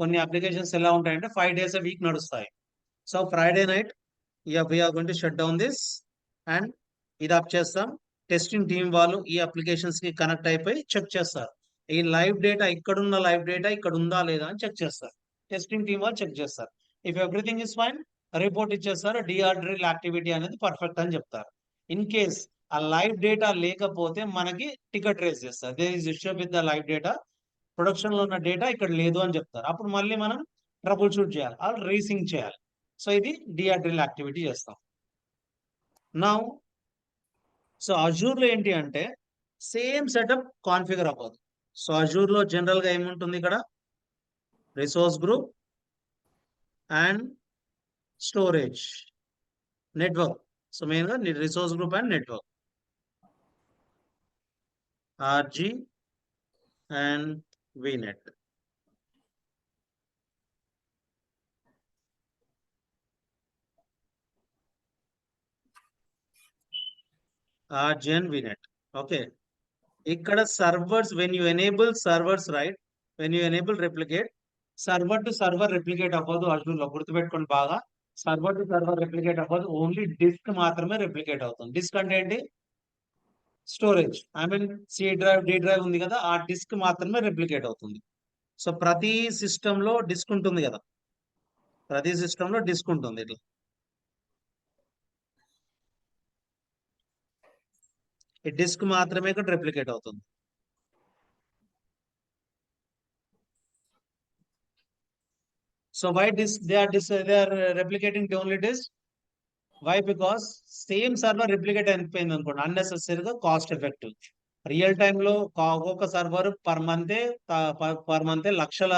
కొన్ని అప్లికేషన్స్ ఎలా ఉంటాయంటే 5 days a week నడుస్తాయి. So Friday night we're going to shut down this and ఇది అప్ చేస్తాం. టెస్టింగ్ టీమ్ వాళ్ళు ఈ అప్లికేషన్స్ కి కనెక్ట్ అయిపోయి చెక్ చేస్తారు. ఈ లైవ్ డేటా ఇక్కడున్న లైవ్ డేటా ఇక్కడ ఉందా లేదా అని చెక్ చేస్తారు. టెస్టింగ్ టీమ్ వాళ్ళు చెక్ చేస్తారు. If everything is fine report ఇచ్చేస్తారు. డిఆర్ డ్రిల్ యాక్టివిటీ అనేది పర్ఫెక్ట్ అని చెప్తారు. ఇన్ కేస్ ఆ లైవ్ డేటా లేకపోతే మనకి టికెట్ రేస్ చేస్తారు. There is issue with the live data. Production లో ఉన్న డేటా ఇక్కడ లేదు అని చెప్తారు. అప్పుడు మళ్ళీ మనం ట్రబుల్ షూట్ చేయాలి, ఆర్ రేసింగ్ చేయాలి. సో ఇది డిఆర్ డ్రిల్ యాక్టివిటీ చేస్తాం. నౌ సో అజూర్ లో ఏంటి అంటే సేమ్ సెటప్ కాన్ఫిగర్ అవ్వదు. సో అజూర్ లో జనరల్ గా ఏముంటుంది? ఇక్కడ resource group and storage, network. So main గా resource group and network, RG and VNet. RG and VNet. Okay. ఇక్కడ servers, when you enable servers, right, when you enable replicate, server to server replicate అవ్వదు. Azure లో గుర్తుపెట్టుకోండి బాగా. Server to server replicate అవ్వదు. Only disk మాత్రమే replicate అవుతుంది. Disk అంటే ఏంటి? Storage. I mean C drive, D drive ఉంది కదా, ఆ డిస్క్ మాత్రమే రెప్లికేట్ అవుతుంది. సో ప్రతి సిస్టమ్ లో డిస్క్ ఉంటుంది కదా, ప్రతి సిస్టమ్ లో డిస్క్ ఉంటుంది. ఇట్లా ఈ డిస్క్ మాత్రమే ఇక్కడ రెప్లికేట్ అవుతుంది. So why they are replicating only disk? Why? Because same server replicate అయిపోయింది అనుకోండి, అన్నెసెసరీగా కాస్ట్ ఎఫెక్టివ్. రియల్ టైమ్ లో ఒక్కొక్క సర్వర్ పర్ మంత్ లక్షల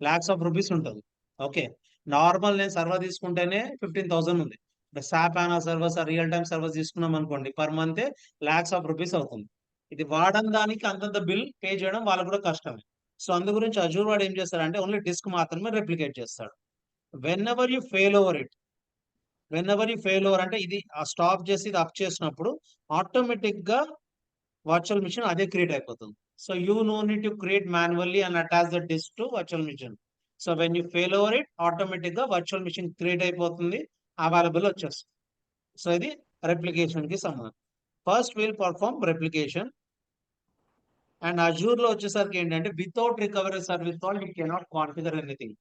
లాక్స్ ఆఫ్ రూపీస్ ఉంటుంది. ఓకే, నార్మల్ నేను సర్వర్ తీసుకుంటేనే 15,000 ఉంది. సాప్ ఆనా సర్వర్స్ రియల్ టైమ్ సర్వర్స్ తీసుకున్నాం అనుకోండి, per month lakhs of rupees అవుతుంది. ఇది వాడని దానికి అంతంత బిల్ పే చేయడం వాళ్ళకు కూడా కష్టమే. సో అందు గురించి అజూర్ వాడు ఏం చేస్తాడంటే ఓన్లీ డిస్క్ మాత్రమే రెప్లికేట్ చేస్తాడు. Whenever you fail over అంటే ఇది స్టాప్ చేసి ఇది అప్ చేసినప్పుడు ఆటోమేటిక్ గా వర్చువల్ మిషన్ అదే క్రియేట్ అయిపోతుంది. So you know need to create manually and attach the disk to virtual machine. So when you fail over it, automatic గా virtual machine create అయిపోతుంది, అవైలబుల్ వచ్చేస్తుంది. So ఇది replication కి సంబంధం. First will perform replication. And Azure లో వచ్చేసరికి ఏంటంటే without recovery service vault you cannot configure anything.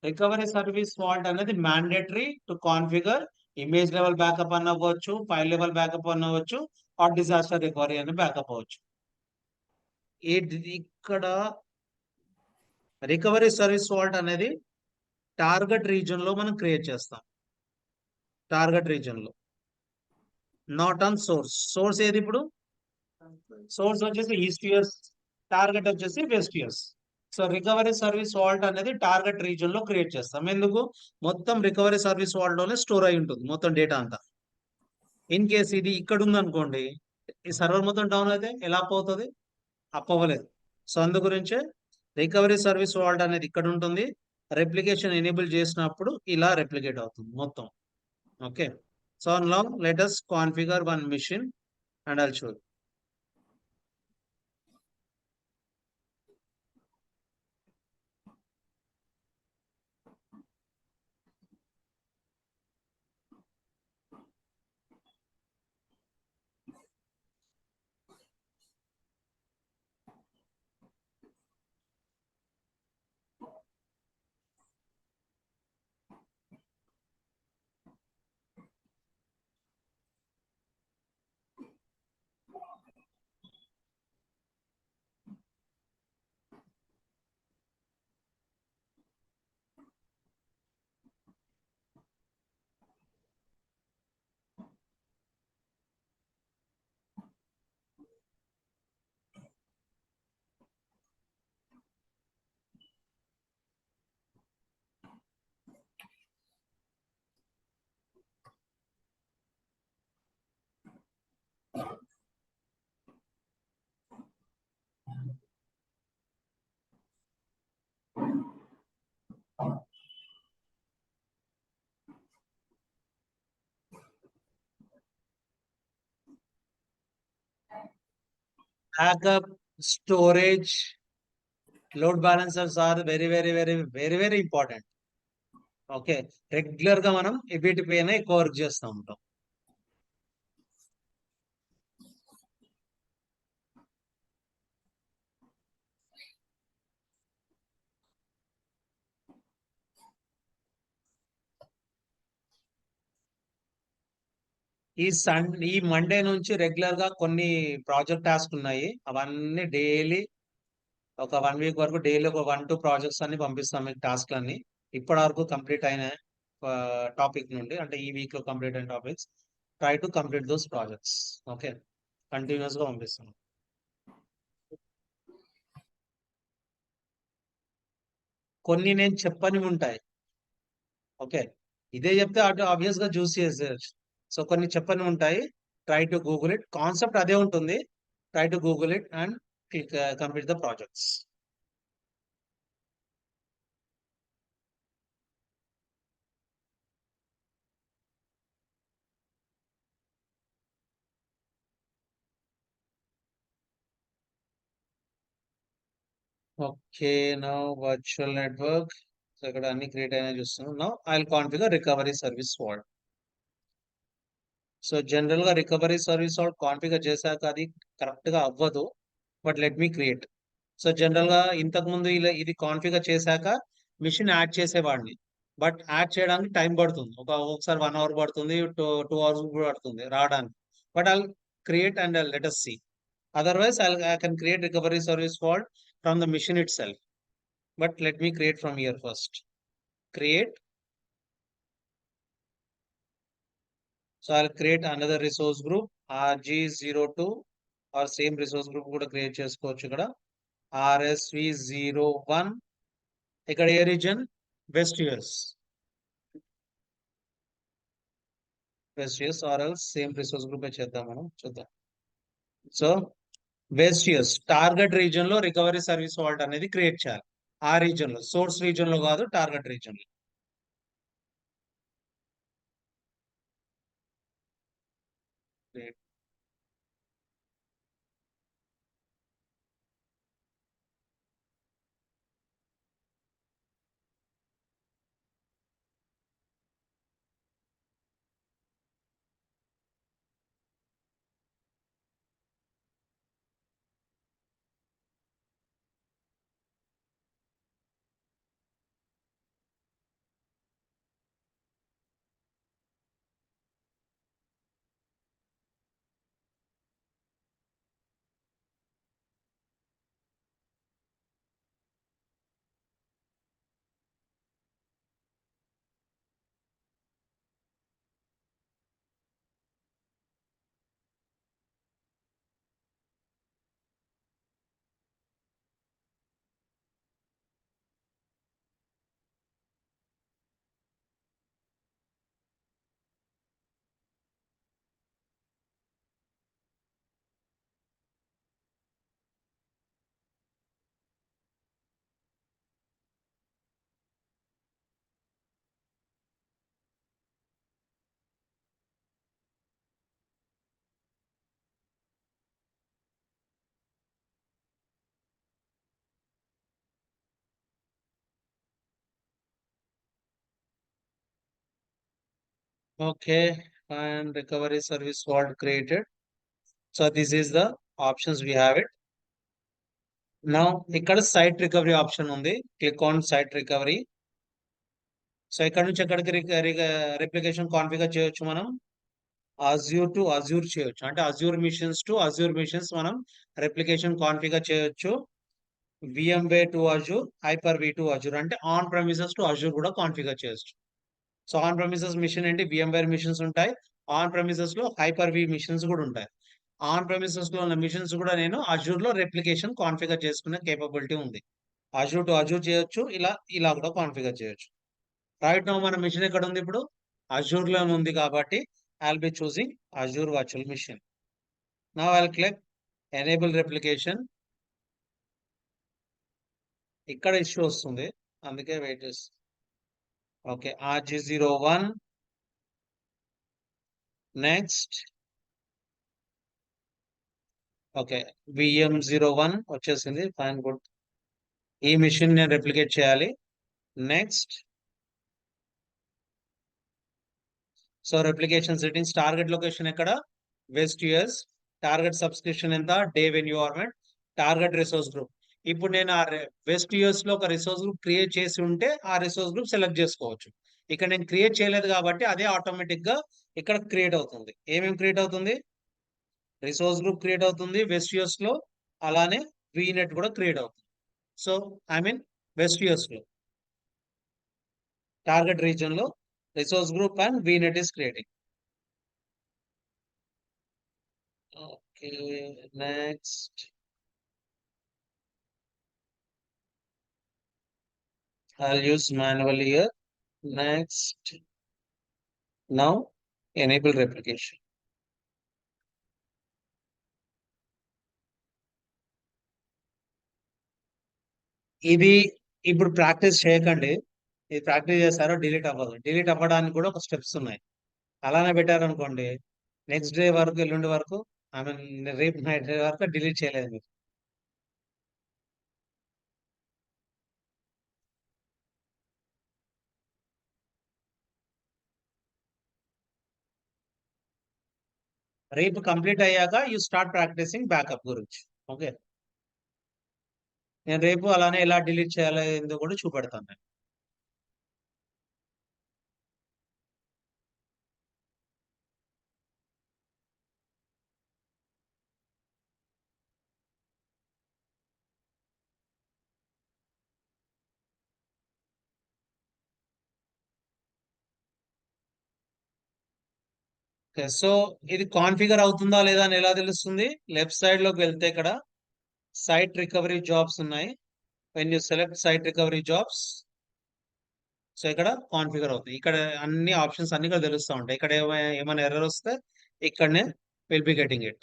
Recovery service vault అనేది mandatory to configure. Image level backup అవ్వచ్చు, ఫైల్ లెవెల్ బ్యాకప్ అవ్వచ్చు, ఆర్ డిజాస్టర్ రికవరీ అని బ్యాకప్ అవ్వచ్చు. ఇక్కడ రికవరీ సర్వీస్ ఫాల్ట్ అనేది టార్గెట్ రీజన్ లో మనం క్రియేట్ చేస్తాం. టార్గెట్ రీజన్ లో, నాట్ ఆన్ సోర్స్. సోర్స్ ఏది ఇప్పుడు? సోర్స్ వచ్చేసి ఈస్ట్ ఇయర్స్, టార్గెట్ వచ్చేసి west US. So recovery service vault అనేది టార్గెట్ రీజన్ లో క్రియేట్ చేస్తాం. ఎందుకు? మొత్తం రికవరీ సర్వీస్ ఫాల్ట్ లోనే స్టోర్ అయి ఉంటుంది మొత్తం డేటా అంతా. ఇన్ కేస్ ఇది ఇక్కడ ఉంది అనుకోండి, ఈ సర్వర్ మొత్తం డౌన్ అయితే ఎలా పోతుంది? అప్ అవ్వలేదు. సో అందు గురించే రికవరీ సర్వీస్ ఫాల్ట్ అనేది ఇక్కడ ఉంటుంది. రెప్లికేషన్ ఎనేబుల్ చేసినప్పుడు ఇలా రెప్లికేట్ అవుతుంది మొత్తం. Okay, so now let us configure one machine and I'll show you. Backup, storage, load balancers are very important. Okay, regular గా మనం వీటి పైన ఎక్కువ వర్క్ చేస్తూ ఉంటాం. ఈ మండే నుంచి రెగ్యులర్ గా కొన్ని ప్రాజెక్ట్ టాస్క్ ఉన్నాయి. అవన్నీ డైలీ ఒక 1 వీక్ వరకు డైలీ ఒక 1-2 ప్రాజెక్ట్స్ అన్ని పంపిస్తాం మీకు, టాస్క్ అన్ని ఇప్పటి వరకు కంప్లీట్ అయిన టాపిక్ నుండి, అంటే ఈ వీక్ లో కంప్లీట్ అయిన topics. Try to complete those projects. Okay, continuous గా పంపిస్తాం. కొన్ని నేను చెప్పని ఉంటాయి. ఓకే, ఇదే చెప్తే అటు ఆబ్వియస్ గా చూస్ చేసేయచ్చు. సో కొన్ని చెప్పని ఉంటాయి. Try to Google it. Concept అదే ఉంటుంది. Try to Google it and complete the projects. Okay, now virtual network. So ఇక్కడ అన్ని క్రియేట్ అయినా చూస్తున్నాం. Now I will configure recovery service fault. So general గా రికవరీ సర్వీస్ ఫాల్ట్ కాన్ఫిగర్ చేశాక అది correct గా అవ్వదు. But let me create. So general గా ఇంతకు ముందు ఇది కాన్ఫిగర్ చేశాక మిషన్ యాడ్ చేసేవాడిని. బట్ యాడ్ చేయడానికి టైం పడుతుంది. ఒకసారి 1 అవర్ పడుతుంది, 2 అవర్స్ పడుతుంది రావడానికి. But I create and let us see. Otherwise, I can create recovery service fault from the machine itself. But let me create from here first. Create. So I'll create another resource group RG02 or same resource group కూడా create చేసుకోవచ్చు ఇక్కడ RSV01 ఇక్కడ ఏ region west US or else same resource group చేద్దాం మనం చూద్దాం so west US target region లో recovery service vault అనేది క్రియేట్ చేయాలి ఆ రీజన్ లో సోర్స్ రీజన్ లో కాదు టార్గెట్ రీజన్ లో okay and recovery service vault created so this is the options we have it now ఇక్కడ సైట్ రికవరీ ఆప్షన్ ఉంది click on site recovery so ఇక్కడ నుంచి ఎక్కడికి రిప్లికేషన్ కాన్ఫిగర్ చేయొచ్చు మనం అజ్యూర్ టు అజ్యూర్ చేయొచ్చు అంటే Azure machines to Azure machines మనం రెప్లికేషన్ కాన్ఫిగర్ చేయొచ్చు VMware to Azure Hyper V to Azure అంటే ఆన్ ప్రెమిసెస్ టు అజ్యూర్ కూడా కాన్ఫిగర్ చేయొచ్చు సో ఆన్ ప్రెమిసెస్ మిషన్ ఏంటి విఎంవేర్ మిషన్స్ ఉంటాయి ఆన్ ప్రెమిసెస్ లో హైపర్ వి మిషన్స్ కూడా ఉంటాయి ఆన్ ప్రెమిసెస్ లో ఉన్న మిషన్స్ కూడా నేను అజ్యూర్ లో రెప్లికేషన్ కాన్ఫిగర్ చేసుకునే కేపబిలిటీ ఉంది అజ్యూర్ టు అజ్యూర్ చేయొచ్చు ఇలా కూడా కాన్ఫిగర్ చేయొచ్చు రైట్ నో మన మిషన్ ఎక్కడ ఉంది ఇప్పుడు అజ్యూర్ లో ఉంది కాబట్టి I'll be choosing Azure Virtual Machine. Now I'll click Enable Replication. ఇక్కడ ఇష్యూ వస్తుంది అందుకే వెయిట్ చేస్తాను okay RG01 next okay VM01 వచ్చేసింది ఫైన్ గుడ్ ఈ మిషన్ నేను రెప్లికేట్ చేయాలి next so replication settings target location ఎక్కడ వెస్ట్ యూఎస్ టార్గెట్ సబ్స్క్రిప్షన్ ఎంత Dave environment target resource group ఇప్పుడు నేను ఆ వెస్ట్ యూఎస్ లో ఒక రిసోర్స్ గ్రూప్ క్రియేట్ చేసి ఉంటే ఆ రిసోర్స్ గ్రూప్ సెలెక్ట్ చేసుకోవచ్చు ఇక్కడ నేను క్రియేట్ చేయలేదు కాబట్టి అదే ఆటోమేటిక్ గా ఇక్కడ క్రియేట్ అవుతుంది ఏమేమి క్రియేట్ అవుతుంది రిసోర్స్ గ్రూప్ క్రియేట్ అవుతుంది వెస్ట్ యూఎస్ లో అలానే వీనెట్ కూడా క్రియేట్ అవుతుంది so I mean west US లో టార్గెట్ రీజన్ లో resource group and VNet is creating. Okay, next. I'll use manually here. Next. Now, enable replication. ఇది ఇప్పుడు ప్రాక్టీస్ చేయకండి ఇది ప్రాక్టీస్ చేస్తారో డిలీట్ అవ్వదు డిలీట్ అవ్వడానికి కూడా ఒక స్టెప్స్ ఉన్నాయి అలానే పెట్టారనుకోండి నెక్స్ట్ డే వరకు ఎల్లుండి వరకు ఐ మీన్ రేపు నైట్ వరకు డిలీట్ చేయలేదు మీరు రేపు కంప్లీట్ అయ్యాక యూ స్టార్ట్ ప్రాక్టీసింగ్ బ్యాకప్ గురించి ఓకే నేను రేపు అలానే ఎలా డిలీట్ చేయాలో ఏందో కూడా చూపెడతాను నేను సో ఇది కాన్ఫిగర్ అవుతుందా లేదా అని ఎలా తెలుస్తుంది? లెఫ్ట్ సైడ్ లోకి వెళ్తే ఇక్కడ సైట్ రికవరీ జాబ్స్ ఉన్నాయి. When you select site recovery jobs, so ఇక్కడ కాన్ఫిగర్ అవుతుంది. ఇక్కడ అన్ని ఆప్షన్స్ అన్ని ఇక్కడ తెలుస్తూ ఉంటాయి. ఇక్కడ ఏమైనా ఎర్రర్ వస్తే ఇక్కడనే will be getting it.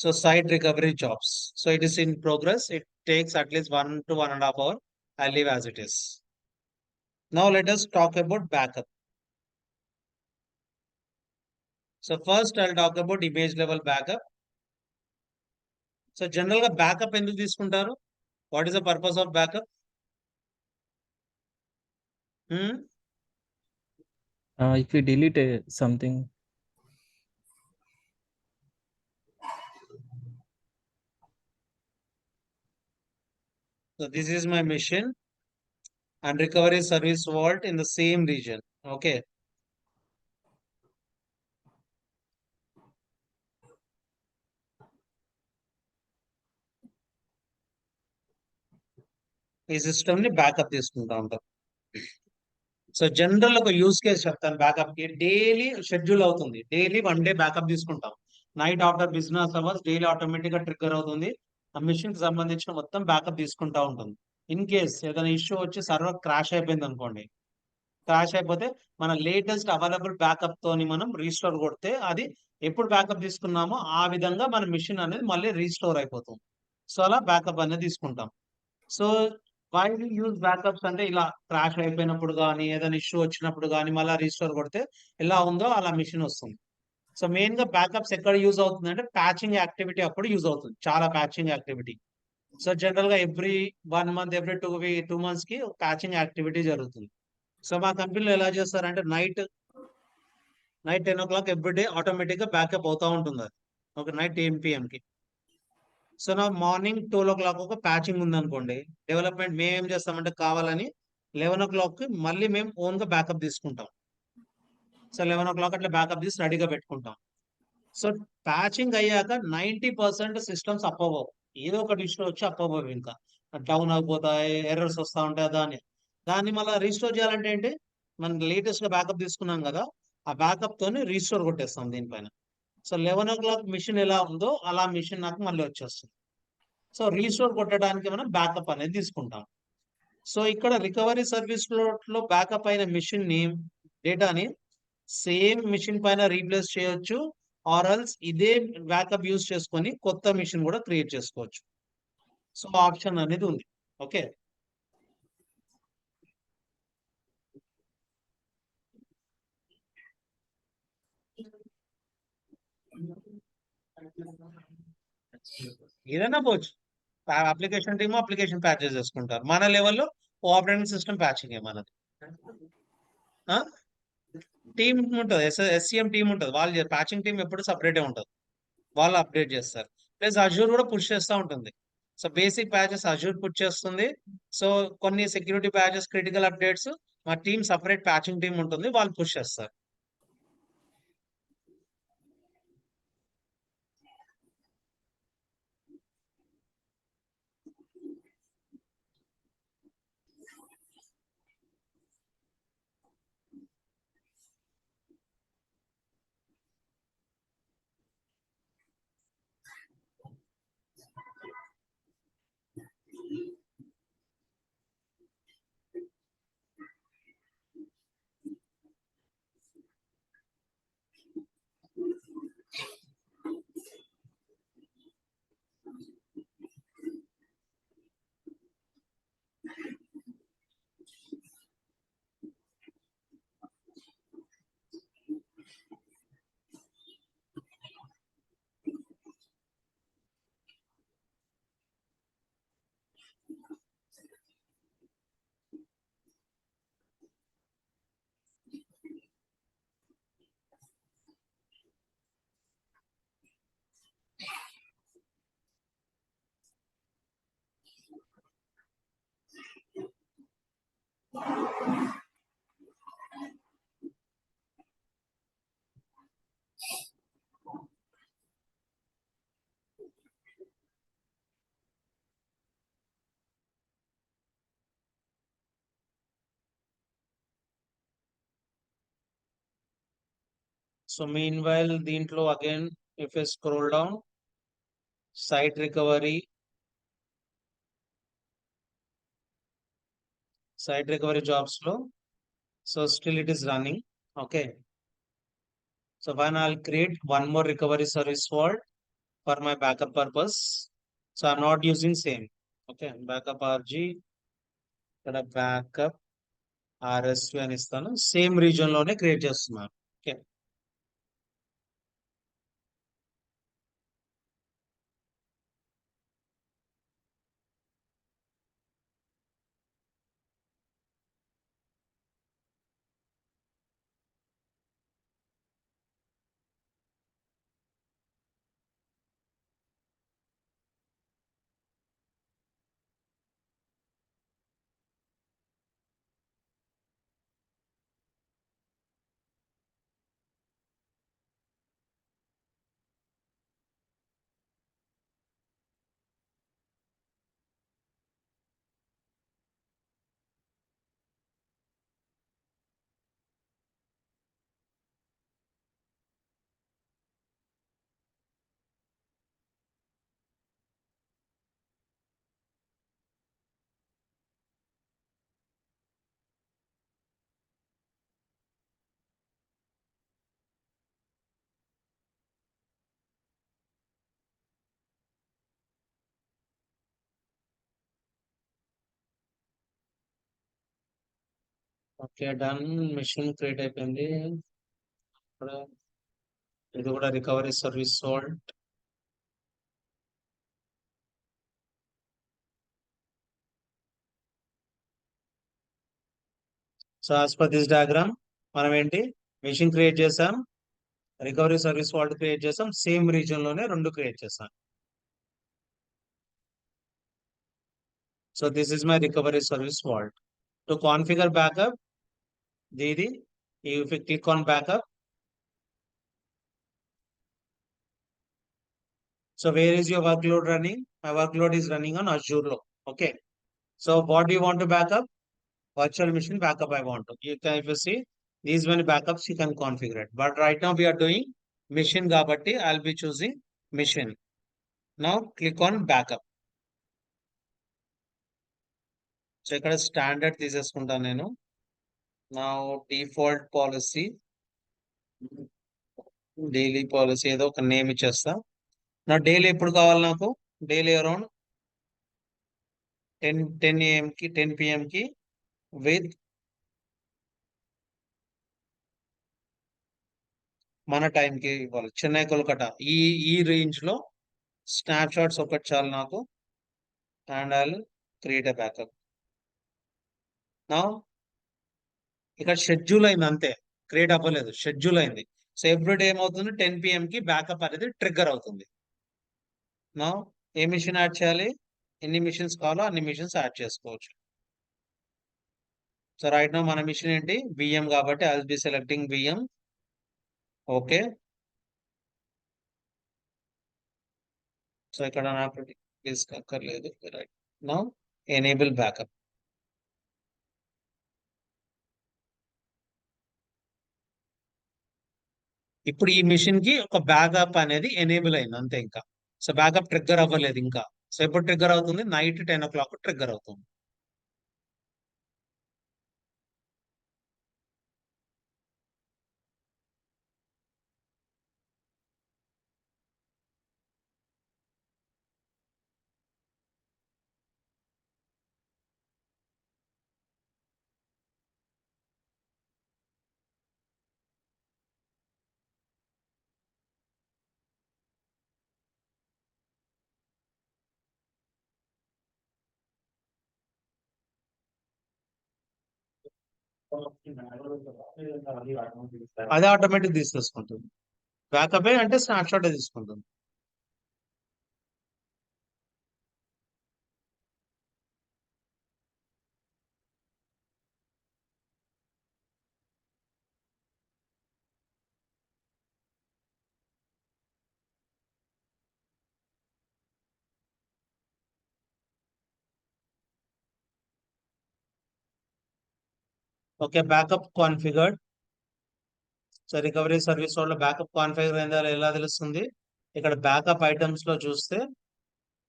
So site recovery jobs. So it is in progress. It takes at least 1 to 1.5 hour. I'll leave as it is. Now let us talk about backup. So first I'll talk about image level backup. So general గా backup ఎందుకు తీసుకుంటారు? What is the purpose of backup? If we delete something, So this is my machine and recovery service vault in the same region. Okay. ఈ system ని backup తీసుకుంటా ఉంటాం. So general ఒక use case చెప్తాను backup కి. Daily schedule అవుతుంది. Daily 1 day backup తీసుకుంటాం. Night after business hours daily automatic గా ట్రిగ్గర్ అవుతుంది. ఆ మిషన్ కి సంబంధించిన మొత్తం బ్యాకప్ తీసుకుంటా ఉంటుంది. ఇన్ కేస్ ఏదైనా ఇష్యూ వచ్చి సర్వర్ క్రాష్ అయిపోయింది అనుకోండి, క్రాష్ అయిపోతే మన లేటెస్ట్ అవైలబుల్ బ్యాకప్ తోని మనం రీస్టోర్ కొడితే అది ఎప్పుడు బ్యాకప్ తీసుకున్నామో ఆ విధంగా మన మిషన్ అనేది మళ్ళీ రీస్టోర్ అయిపోతుంది. సో అలా బ్యాకప్ అనేది తీసుకుంటాం. So why do use backups అంటే ఇలా క్రాష్ అయిపోయినప్పుడు కానీ ఏదైనా ఇష్యూ వచ్చినప్పుడు కానీ మళ్ళీ రీస్టోర్ కొడితే ఎలా ఉందో అలా మిషన్ వస్తుంది. సో మెయిన్ గా బ్యాకప్స్ ఎక్కడ యూజ్ అవుతుంది అంటే ప్యాచింగ్ యాక్టివిటీ అప్పుడు యూజ్ అవుతుంది. చాలా ప్యాచింగ్ యాక్టివిటీ. సో జనరల్ గా ఎవ్రీ 1 మంత్ ఎవ్రీ 2 మంత్స్ కి ప్యాచింగ్ యాక్టివిటీ జరుగుతుంది. సో మా కంపెనీలో ఎలా చేస్తారంటే night 10 o'clock every day automatic గా బ్యాకప్ అవుతా ఉంటుంది అది. ఒక నైట్ 10 PM కి. సో నా మార్నింగ్ 12 o'clock ఒక ప్యాచింగ్ ఉందనుకోండి, డెవలప్మెంట్ మేము ఏం చేస్తామంటే కావాలని 11 o'clock కి మళ్ళీ మేము ఓన్ గా బ్యాకప్ తీసుకుంటాం. సో 11 o'clock అట్లా బ్యాకప్ తీసి రెడీగా పెట్టుకుంటాం. సో ప్యాచింగ్ అయ్యాక 90% సిస్టమ్స్ అప్ అవ్వవు. ఏదో ఒకటి ఇష్యూ వచ్చి అప్ అవ్వవు, ఇంకా డౌన్ అయిపోతాయి, ఎర్రర్స్ వస్తూ ఉంటాయి. దాన్ని మళ్ళీ రీస్టోర్ చేయాలంటే ఏంటి, మనం లేటెస్ట్ గా బ్యాకప్ తీసుకున్నాం కదా, ఆ బ్యాకప్ తోని రీస్టోర్ కొట్టేస్తాం దీనిపైన. సో 11 o'clock మిషన్ ఎలా ఉందో అలా మిషన్ నాకు మళ్ళీ వచ్చేస్తుంది. సో రీస్టోర్ కొట్టడానికి మనం బ్యాకప్ అనేది తీసుకుంటాం. సో ఇక్కడ రికవరీ సర్వీస్ లో బ్యాకప్ అయిన మిషన్ ని డేటాని సేమ్ మిషన్ పైన రీప్లేస్ చేయొచ్చు, ఆర్ ఎల్స్ ఇదే బ్యాకప్ యూజ్ చేసుకొని కొత్త మిషన్ కూడా క్రియేట్ చేసుకోవచ్చు. సో ఆప్షన్ అనేది ఉంది. ఓకే. ఏదైనా పోవచ్చు. అప్లికేషన్ టీమ్ అప్లికేషన్ ప్యాచెస్ చేసుకుంటారు. మన లెవెల్లో ఆపరేటింగ్ సిస్టమ్ ప్యాచింగ్ మనది. టీమ్ ఉంటుంది, ఎస్సీఎం టీమ్ ఉంటుంది. వాళ్ళు ప్యాచింగ్ టీం ఎప్పుడు సపరేటే ఉంటుంది. వాళ్ళు అప్డేట్ చేస్తారు. ప్లస్ అజూర్ కూడా పుష్ చేస్తూ ఉంటుంది. So basic patches Azure push చేస్తుంది. సో కొన్ని సెక్యూరిటీ ప్యాచెస్, క్రిటికల్ అప్డేట్స్ మా టీమ్ సపరేట్ ప్యాచింగ్ టీం ఉంటుంది, వాళ్ళు పుష్ చేస్తారు. సో మీన్ వైల్ దీంట్లో again if you scroll down site recovery jobs లో so still it is running. Okay. So when I'll create one more recovery service for my backup purpose. So I'm not using same. Okay, backup RG, ఇక్కడ backup RSV అని ఇస్తాను. Same region లోనే create చేస్తున్నాను. Okay. Okay done. Machine create అయిపోయింది. ఇక్కడ ఇది కూడా recovery service vault. So as per this diagram మనం ఏంటి మిషన్ క్రియేట్ చేసాం, రికవరీ సర్వీస్ వాల్ట్ క్రియేట్ చేసాం, సేమ్ రీజన్ లోనే రెండు క్రియేట్ చేసాం. So this is my recovery service vault. To configure backup దీది if you click on backup, so where is your workload running? My workload is running on Azure lo. Okay. So what do you want to backup? Virtual machine backup I want to. You can, if you see these many backups you can configure it. But right now we are doing machine కాబట్టి I'll be choosing machine. Now click on backup. So ఇక్కడ standard తీసేసుకుంటాను నేను. నా default policy daily policy ఏదో ఒక name ఇచ్చేస్తా. నా daily ఎప్పుడు కావాలి నాకు? డైలీ అరౌండ్ 10 AM కి 10 PM కి విత్ మన టైంకి ఇవ్వాలి. చెన్నై కోల్కతా ఈ ఈ రేంజ్ లో స్నాప్ షాట్స్ ఒకటి చాలు నాకు. And I create a backup. నా ఇక్కడ షెడ్యూల్ అయింది అంతే, క్రియేట్ అవ్వలేదు, షెడ్యూల్ అయింది. సో ఎవ్రీడే ఏమవుతుంది 10 PM కి బ్యాకప్ అనేది ట్రిగ్గర్ అవుతుంది. నా ఏ మిషన్ యాడ్ చేయాలి? ఎన్ని మిషన్స్ కావాలో అన్ని మిషన్స్ యాడ్ చేసుకోవచ్చు. సో రైట్ నో మన మిషన్ ఏంటి? బిఎం కాబట్టి I will be selecting VM. Okay. So ఇక్కడ నాకు తీసుకోక్కర్లేదు. Right now enable backup. ఇప్పుడు ఈ మిషన్ కి ఒక బ్యాకప్ అనేది ఎనేబుల్ అయింది అంతే. ఇంకా సో బ్యాకప్ ట్రిగ్గర్ అవ్వలేదు ఇంకా. సో ఎప్పుడు ట్రిగ్గర్ అవుతుంది? నైట్ 10 o'clock ట్రిగ్గర్ అవుతుంది. అదే ఆటోమేటిక్ తీసేసుకుంటుంది. బ్యాకప్ అంటే స్నాప్ షాట్ తీసుకుంటుంది. Okay backup configured. So recovery service లో బ్యాకప్ కాన్ఫిగర్ అయిందా ఎలా తెలుస్తుంది? ఇక్కడ బ్యాకప్ ఐటమ్స్ లో చూస్తే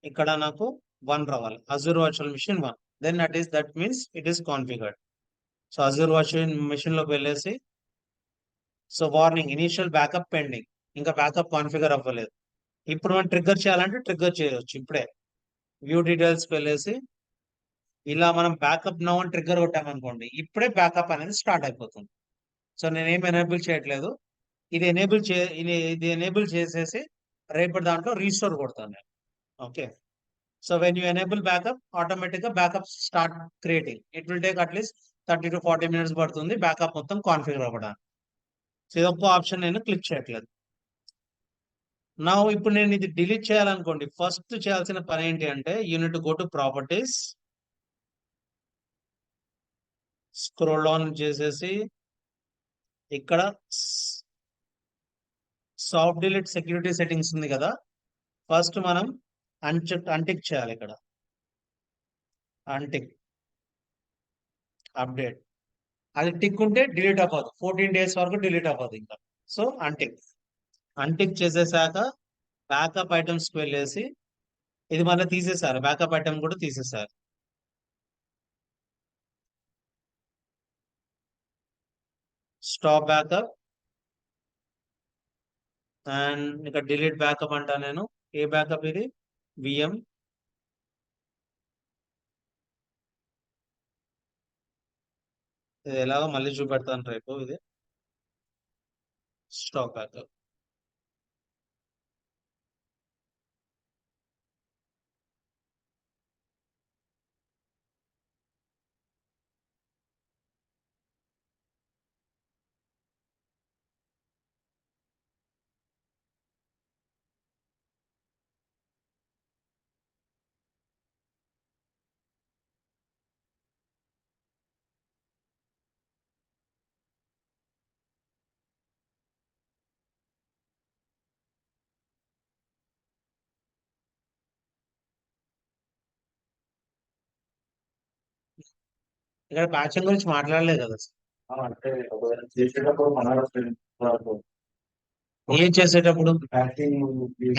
ఇక్కడ నాకు 1 రావాలి, Azure virtual machine 1. Then that means it is configured. So Azure virtual machine లోకి వెళ్ళేసి, so warning initial backup pending, ఇంకా బ్యాకప్ కాన్ఫిగర్ అవ్వలేదు. ఇప్పుడు మనం ట్రిగ్గర్ చేయాలంటే ట్రిగ్గర్ చేయవచ్చు ఇప్పుడే. వ్యూ డీటెయిల్స్కి వెళ్ళేసి ఇలా మనం బ్యాకప్ నౌ అని ట్రిగ్గర్ కొట్టామనుకోండి, ఇప్పుడే బ్యాకప్ అనేది స్టార్ట్ అయిపోతుంది. సో నేనేం ఎనేబుల్ చేయట్లేదు, ఇది ఎనేబుల్ చేసేసి రేపటి దాంట్లో రీస్టోర్ కొడతాను నేను. Okay, so when you enable backup, automatic గా backup start creating. It will take at least 30 to 40 minutes పడుతుంది బ్యాకప్ మొత్తం కాన్ఫిగర్ అవ్వడానికి. సో ఇది ఒక్క ఆప్షన్ నేను క్లిక్ చేయట్లేదు. నా ఇప్పుడు నేను ఇది డిలీట్ చేయాలనుకోండి, ఫస్ట్ చేయాల్సిన పని ఏంటి అంటే unit go to properties, scroll down చేసేసి ఇక్కడ సాఫ్ట్ డిలీట్ సెక్యూరిటీ సెట్టింగ్స్ ఉంది కదా, ఫస్ట్ మనం అన్టిక్ చేయాలి. ఇక్కడ అన్టిక్ అప్డేట్, అది టిక్ ఉంటే డిలీట్ అవ్వదు, 14 days వరకు డిలీట్ అవ్వదు ఇంకా. సో అన్టిక్ చేసేసాక బ్యాకప్ ఐటమ్స్ కి వెళ్ళేసి, ఇది మళ్ళీ తీసేసారు, బ్యాకప్ ఐటమ్ కూడా తీసేసారు. స్టాప్ బ్యాకప్ అండ్ ఇక్కడ డిలీట్ బ్యాకప్ అంటా నేను. ఏ బ్యాకప్ ఇది? విఎం. ఇది ఎలాగో మళ్ళీ చూపెడతాను రేపు. ఇది స్టాప్ బ్యాకప్. ఇక్కడ ప్యాచింగ్ గురించి మాట్లాడలేదు కదా సార్. అంటే చేసేటప్పుడు మన ఏం చేసేటప్పుడు ప్యాకింగ్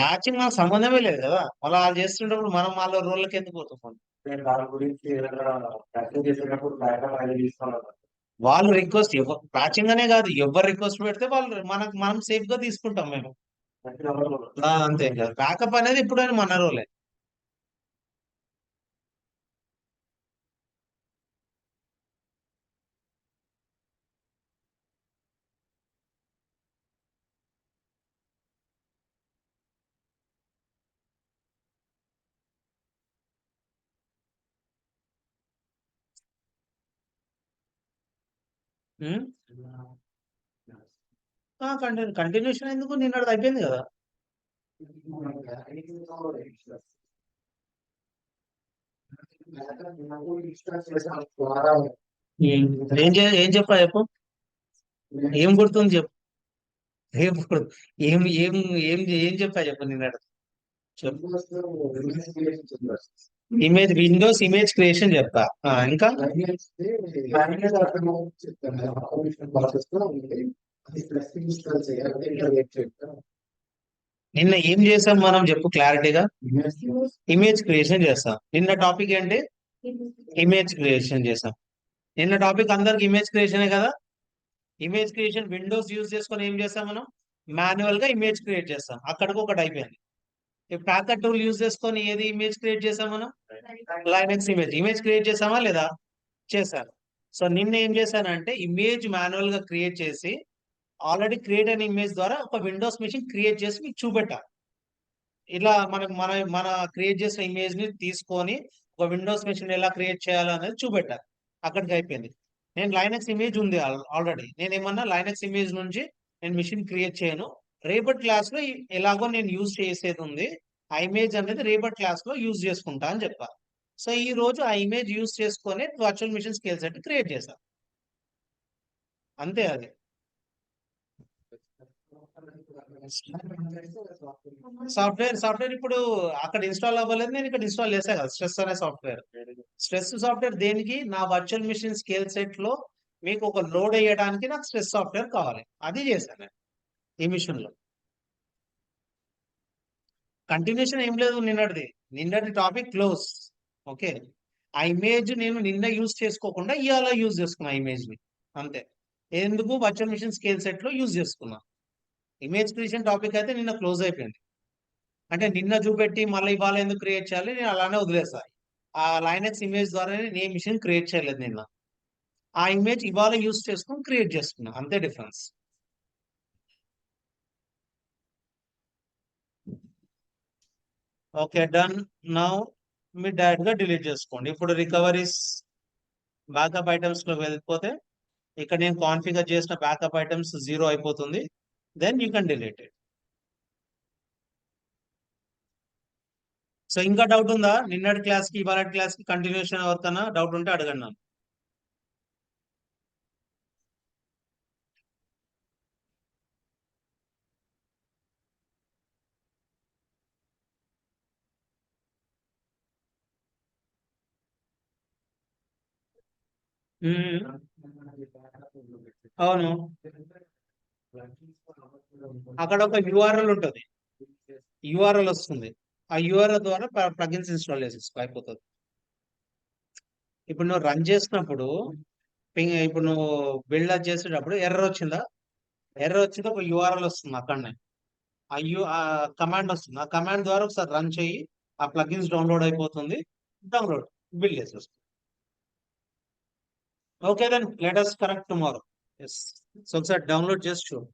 మ్యాచింగ్ మనకు సంబంధమే లేదు కదా, మళ్ళీ వాళ్ళు చేస్తుంటప్పుడు మనం వాళ్ళ రోళ్ళకి ఎందుకు పోతాం? దాని గురించి ఏదైనా ప్యాకింగ్ చేసేటప్పుడు బ్యాకప్ అనేది తీసుకోవాలి. వాళ్ళు రిక్వెస్ట్ ప్యాచింగ్ అనే కాదు, ఎవరు రిక్వెస్ట్ పెడితే వాళ్ళు మనం సేఫ్ గా తీసుకుంటాం మేము. అంతే కదా, బ్యాకప్ అనేది ఇప్పుడైనా మన రోలే. కంటిన్యూషన్ ఎందుకు, నిన్న అయిపోయింది కదా. ఏం చెప్పా చెప్పు, ఏం గుర్తుంది చెప్పు, ఏం గుర్తు, ఏం ఏం ఏం ఏం చెప్పా చెప్పు నిన్న చెప్పు. ఇమేజ్ విండోస్ ఇమేజ్ క్రియేషన్ చెప్తా. ఇంకా నిన్న ఏం చేసాం మనం చెప్పు క్లారిటీగా. ఇమేజ్ క్రియేషన్ చేస్తాం. నిన్న టాపిక్ ఏంటి? ఇమేజ్ క్రియేషన్ చేసాం. నిన్న టాపిక్ అందరికి ఇమేజ్ క్రియేషనే కదా. ఇమేజ్ క్రియేషన్ విండోస్ యూజ్ చేసుకొని ఏం చేస్తాం మనం? మాన్యువల్ గా ఇమేజ్ క్రియేట్ చేస్తాం. అక్కడికి ఒకటి అయిపోయింది. ప్యాకర్ టూల్ యూజ్ చేసుకొని ఏది ఇమేజ్ క్రియేట్ చేసాం మనం? లైనక్స్ ఇమేజ్ క్రియేట్ చేసామా లేదా? చేశాను. సో నిన్న ఏం చేశానంటే ఇమేజ్ మాన్యువల్ గా క్రియేట్ చేసి ఆల్రెడీ క్రియేట్ అయిన ఇమేజ్ ద్వారా ఒక విండోస్ మెషిన్ క్రియేట్ చేసి మీకు చూపెట్టా. ఇలా మన క్రియేట్ చేసిన ఇమేజ్ ని తీసుకొని ఒక విండోస్ మెషిన్ ఎలా క్రియేట్ చేయాలో అనేది చూపెట్టా. అక్కడికి అయిపోయింది. నేను లైనక్స్ ఇమేజ్ ఉంది ఆల్రెడీ. నేను ఏమన్నా లైనక్స్ ఇమేజ్ నుంచి నేను మిషన్ క్రియేట్ చేయను. రేపటి క్లాస్ లో ఎలాగో నేను యూజ్ చేసేది ఉంది, ఆ ఇమేజ్ అనేది రేపటి క్లాస్ లో యూజ్ చేసుకుంటా అని చెప్పా. సో ఈ రోజు ఆ ఇమేజ్ యూజ్ చేసుకొని virtual machine scale set create చేశా. అంతే అది. సాఫ్ట్వేర్ ఇప్పుడు అక్కడ ఇన్స్టాల్ అవ్వలేదు, నేను ఇక్కడ ఇన్స్టాల్ చేశా కదా స్ట్రెస్ అనే సాఫ్ట్వేర్. స్ట్రెస్ సాఫ్ట్వేర్ దేనికి? నా వర్చువల్ మిషన్ స్కేల్ సెట్ లో మీకు ఒక లోడ్ వేయడానికి నాకు స్ట్రెస్ సాఫ్ట్వేర్ కావాలి, అది చేశాను నేను ఈ మిషన్ లో. కంటిన్యూషన్ ఏం లేదు, నిన్నటి టాపిక్ క్లోజ్. ఓకే, ఆ ఇమేజ్ నేను నిన్న యూజ్ చేసుకోకుండా ఇవాళ యూజ్ చేసుకున్నా ఇమేజ్ ని, అంతే. ఎందుకు వర్చువల్ మిషన్ స్కేల్ సెట్ లో యూజ్ చేసుకున్నా. ఇమేజ్ క్రియేషన్ టాపిక్ అయితే నిన్న క్లోజ్ అయిపోయింది. అంటే నిన్న చూపెట్టి మళ్ళీ ఇవాళ ఎందుకు క్రియేట్ చేయాలి, నేను అలానే వదిలేస్తాను. ఆ లైనెక్స్ ఇమేజ్ ద్వారానే నేను మిషన్ క్రియేట్ చేయలేదు నిన్న, ఆ ఇమేజ్ ఇవాళ యూజ్ చేసుకుని క్రియేట్ చేసుకున్నా, అంతే డిఫరెన్స్. Okay done. నౌ మీరు డైరెక్ట్ గా డిలీట్ చేసుకోండి. ఇప్పుడు రికవరీస్ బ్యాకప్ ఐటమ్స్ లో వెళ్ళిపోతే ఇక్కడ నేను కాన్ఫిగర్ చేసిన బ్యాకప్ ఐటమ్స్ 0 అయిపోతుంది. Then you can delete it. So ఇంకా డౌట్ ఉందా? నిన్నటి క్లాస్ కి ఇవాళ క్లాస్ కి కంటిన్యూషన్ ఎవరికైనా డౌట్ ఉంటే అడగండి నన్ను. అవును, అక్కడ ఒక URL ఉంటుంది, URL వస్తుంది. ఆ URL ద్వారా ప్లగిన్స్ ఇన్స్టాల్ చేసేసుకో, అయిపోతుంది. ఇప్పుడు నువ్వు రన్ చేసినప్పుడు ఇప్పుడు నువ్వు బిల్డ్ చేసేటప్పుడు ఎర్రర్ వచ్చిందా? ఎర్రర్ వచ్చింది, ఒక URL వస్తుంది అక్కడనే, ఆ కమాండ్ వస్తుంది. ఆ కమాండ్ ద్వారా ఒకసారి రన్ చేయి, ఆ ప్లగిన్స్ డౌన్లోడ్ అయిపోతుంది, డౌన్లోడ్ బిల్డ్ చేసేస్తుంది. Okay then let us correct tomorrow. Yes, so ఒకసారి డౌన్లోడ్ చేసి చూడు.